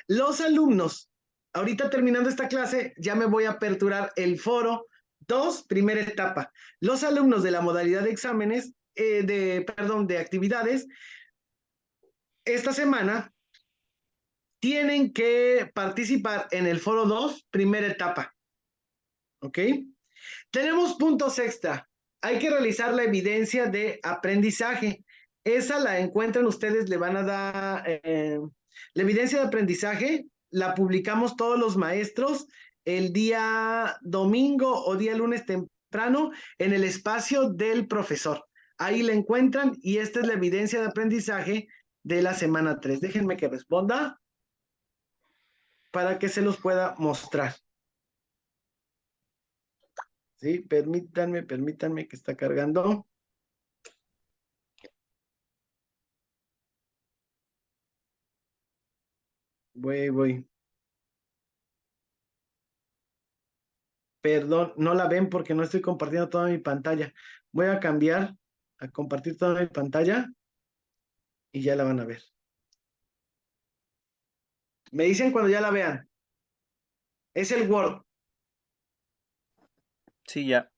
los alumnos, ahorita terminando esta clase, ya me voy a aperturar el foro 2, primera etapa. Los alumnos de la modalidad de exámenes, de actividades, esta semana tienen que participar en el foro 2, primera etapa. ¿Ok? Tenemos puntos extra. Hay que realizar la evidencia de aprendizaje. Esa la encuentran ustedes, le van a dar la evidencia de aprendizaje, la publicamos todos los maestros el día domingo o día lunes temprano en el espacio del profesor. Ahí la encuentran y esta es la evidencia de aprendizaje de la semana 3. Déjenme que responda para que se los pueda mostrar. Sí, permítanme que está cargando. Voy. Perdón, no la ven porque no estoy compartiendo toda mi pantalla. Voy a cambiar a compartir toda mi pantalla y ya la van a ver. Me dicen cuando ya la vean. Es el Word. Sí, ya.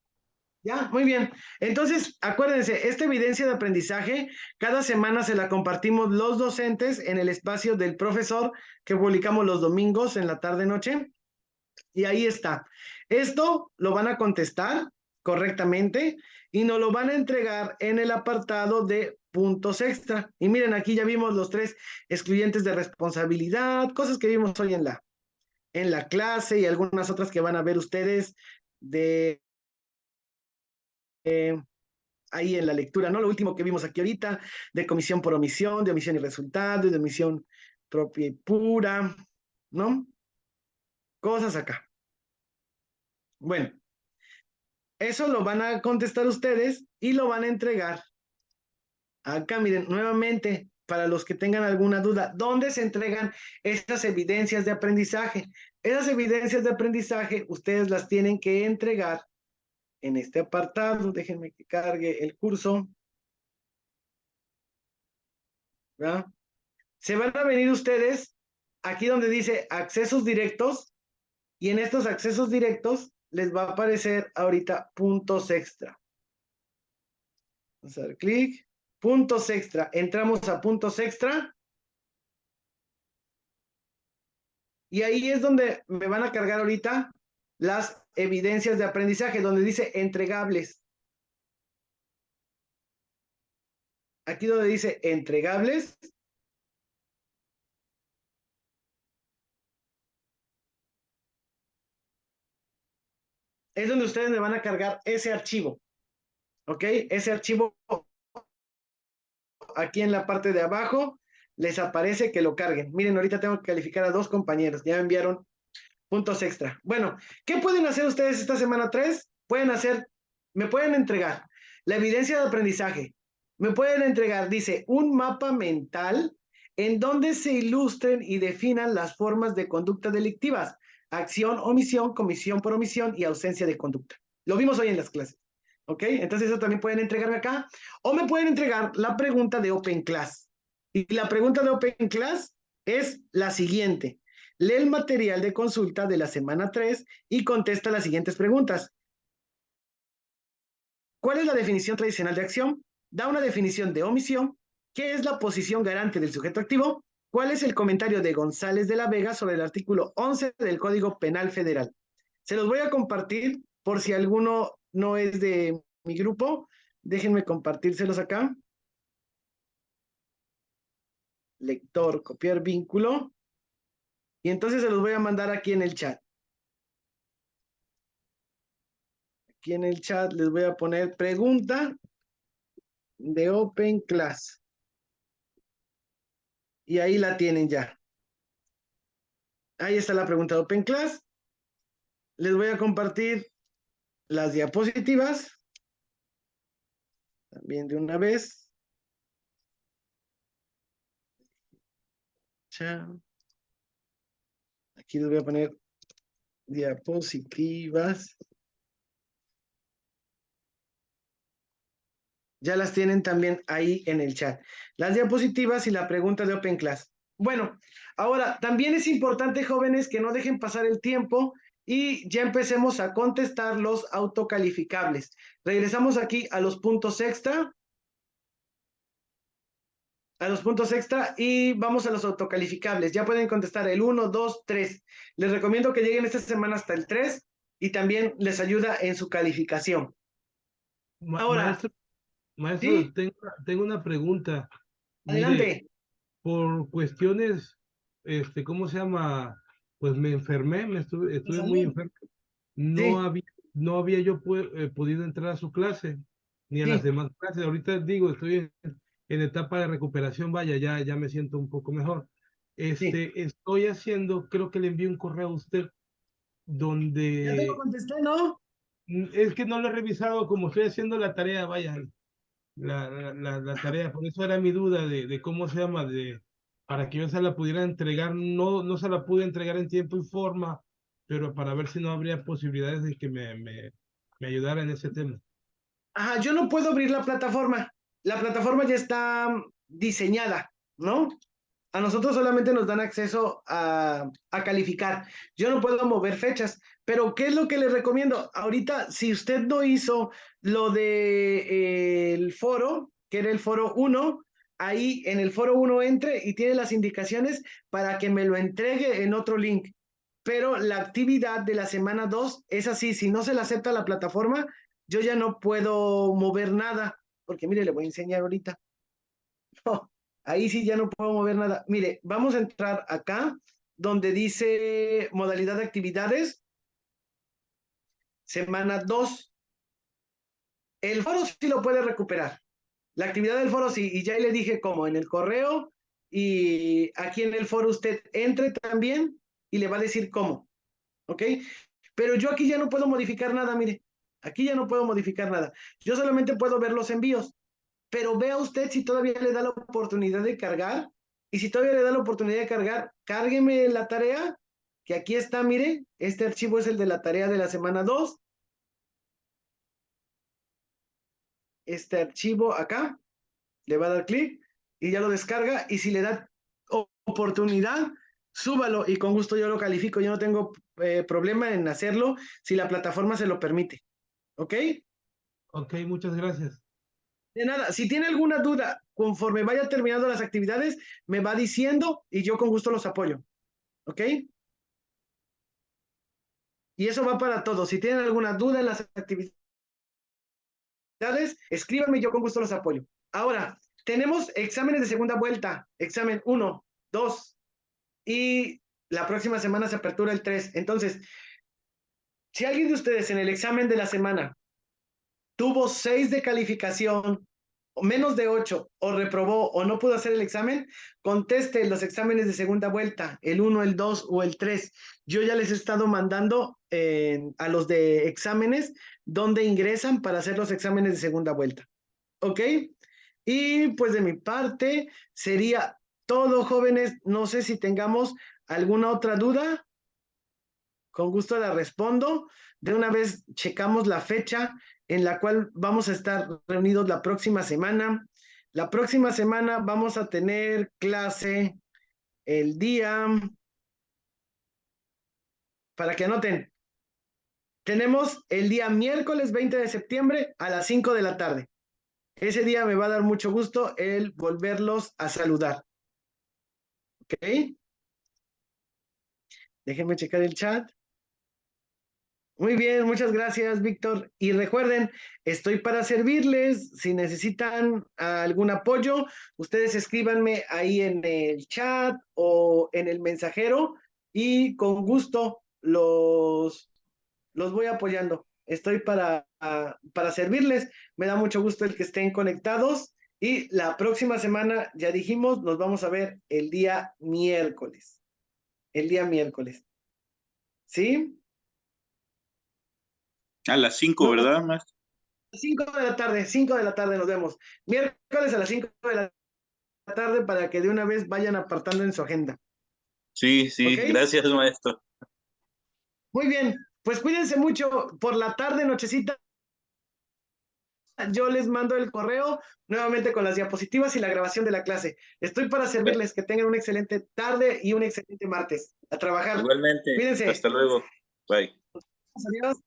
Ya, muy bien. Entonces, acuérdense, esta evidencia de aprendizaje, cada semana se la compartimos los docentes en el espacio del profesor que publicamos los domingos en la tarde-noche. Y ahí está. Esto lo van a contestar correctamente y nos lo van a entregar en el apartado de puntos extra. Y miren, aquí ya vimos los 3 excluyentes de responsabilidad, cosas que vimos hoy en la clase y algunas otras que van a ver ustedes de ahí en la lectura, ¿no? Lo último que vimos aquí ahorita, de comisión por omisión, de omisión y resultado, de omisión propia y pura, ¿no? Cosas acá. Bueno, eso lo van a contestar ustedes y lo van a entregar. Acá, miren, nuevamente, para los que tengan alguna duda, ¿dónde se entregan estas evidencias de aprendizaje? Esas evidencias de aprendizaje ustedes las tienen que entregar en este apartado. Déjenme que cargue el curso. ¿Verdad? Se van a venir ustedes aquí donde dice accesos directos y en estos accesos directos les va a aparecer ahorita puntos extra. Vamos a dar clic. Puntos extra. Entramos a puntos extra. Y ahí es donde me van a cargar ahorita las evidencias de aprendizaje, donde dice entregables. Aquí donde dice entregables. Es donde ustedes me van a cargar ese archivo. ¿Ok? Ese archivo aquí en la parte de abajo les aparece que lo carguen. Miren, ahorita tengo que calificar a 2 compañeros. Ya me enviaron puntos extra. Bueno, ¿qué pueden hacer ustedes esta semana 3? Me pueden entregar la evidencia de aprendizaje. Me pueden entregar, dice, un mapa mental en donde se ilustren y definan las formas de conducta delictivas. Acción, omisión, comisión por omisión y ausencia de conducta. Lo vimos hoy en las clases. ¿Ok? Entonces eso también pueden entregarme acá. O me pueden entregar la pregunta de Open Class. Y la pregunta de Open Class es la siguiente. Lee el material de consulta de la semana 3 y contesta las siguientes preguntas. ¿Cuál es la definición tradicional de acción? Da una definición de omisión. ¿Qué es la posición garante del sujeto activo? ¿Cuál es el comentario de González de la Vega sobre el artículo 11 del Código Penal Federal? Se los voy a compartir por si alguno no es de mi grupo. Déjenme compartírselos acá. Lector, copiar vínculo. Y entonces se los voy a mandar aquí en el chat. Aquí en el chat les voy a poner pregunta de Open Class. Y ahí la tienen ya. Ahí está la pregunta de Open Class. Les voy a compartir las diapositivas. También de una vez. Chao. Aquí les voy a poner diapositivas. Ya las tienen también ahí en el chat. Las diapositivas y la pregunta de Open Class. Bueno, ahora también es importante, jóvenes, que no dejen pasar el tiempo y ya empecemos a contestar los autocalificables. Regresamos aquí a los puntos extra. A los puntos extra y vamos a los autocalificables. Ya pueden contestar el 1, 2, 3. Les recomiendo que lleguen esta semana hasta el 3 y también les ayuda en su calificación. Ahora, Maestro, ¿sí? tengo una pregunta. Mire, Adelante. por cuestiones, ¿cómo se llama? Pues me enfermé, estuve muy enfermo. No Sí, había, no había yo podido entrar a su clase, ni a las sí, demás clases. Ahorita digo, estoy en etapa de recuperación, vaya, ya me siento un poco mejor. sí. Estoy haciendo, creo que le envié un correo a usted, Ya te lo donde contesté, ¿no? es que no lo he revisado como estoy haciendo la tarea, vaya, la tarea, por eso era mi duda de cómo se llama, para que yo se la pudiera entregar, no se la pude entregar en tiempo y forma, pero para ver si no habría posibilidades de que me ayudara en ese tema. Ajá, yo no puedo abrir la plataforma. La plataforma ya está diseñada, ¿no? A nosotros solamente nos dan acceso a calificar. Yo no puedo mover fechas, pero ¿qué es lo que les recomiendo? Ahorita, si usted no hizo lo de el foro, que era el foro 1, ahí en el foro 1 entre y tiene las indicaciones para que me lo entregue en otro link. Pero la actividad de la semana 2 es así, si no se la acepta la plataforma, yo ya no puedo mover nada, porque mire, le voy a enseñar ahorita. No, ahí sí ya no puedo mover nada. Mire, vamos a entrar acá, donde dice modalidad de actividades, semana 2. El foro sí lo puede recuperar. La actividad del foro sí, y ya le dije cómo, en el correo, y aquí en el foro usted entre también y le va a decir cómo, ¿ok? Pero yo aquí ya no puedo modificar nada, mire, aquí ya no puedo modificar nada. Yo solamente puedo ver los envíos. Pero vea usted si todavía le da la oportunidad de cargar. Y si todavía le da la oportunidad de cargar, cárgueme la tarea, que aquí está, mire, este archivo es el de la tarea de la semana 2. Este archivo acá, le va a dar clic y ya lo descarga. Y si le da oportunidad, súbalo y con gusto yo lo califico. Yo no tengo problema en hacerlo si la plataforma se lo permite. ¿Ok? Ok, muchas gracias. De nada, si tiene alguna duda, conforme vaya terminando las actividades, me va diciendo y yo con gusto los apoyo. ¿Ok? Y eso va para todos. Si tienen alguna duda en las actividades, escríbanme, yo con gusto los apoyo. Ahora, tenemos exámenes de segunda vuelta. Examen 1, 2 y la próxima semana se apertura el 3. Entonces, si alguien de ustedes en el examen de la semana tuvo 6 de calificación, o menos de 8, o reprobó, o no pudo hacer el examen, conteste los exámenes de segunda vuelta, el 1, el 2 o el 3. Yo ya les he estado mandando a los de exámenes donde ingresan para hacer los exámenes de segunda vuelta. ¿Ok? Y pues de mi parte sería todo, jóvenes. No sé si tengamos alguna otra duda. Con gusto la respondo. De una vez checamos la fecha en la cual vamos a estar reunidos la próxima semana. La próxima semana vamos a tener clase el día, para que anoten, tenemos el día miércoles 20 de septiembre a las 5 de la tarde. Ese día me va a dar mucho gusto el volverlos a saludar. ¿Ok? Déjenme checar el chat. Muy bien, muchas gracias, Víctor. Y recuerden, estoy para servirles. Si necesitan algún apoyo, ustedes escríbanme ahí en el chat o en el mensajero y con gusto los voy apoyando. estoy para servirles. Me da mucho gusto el que estén conectados y la próxima semana, ya dijimos, nos vamos a ver el día miércoles. El día miércoles. ¿Sí? A las 5, No, ¿verdad, maestro? 5 de la tarde, 5 de la tarde nos vemos. Miércoles a las 5 de la tarde para que de una vez vayan apartando en su agenda. Sí, sí, ¿Ok? gracias, maestro. Muy bien, pues cuídense mucho por la tarde, nochecita. Yo les mando el correo nuevamente con las diapositivas y la grabación de la clase. Estoy para servirles, que tengan una excelente tarde y un excelente martes. A trabajar. Igualmente, Cuídense. hasta luego. Bye. Adiós.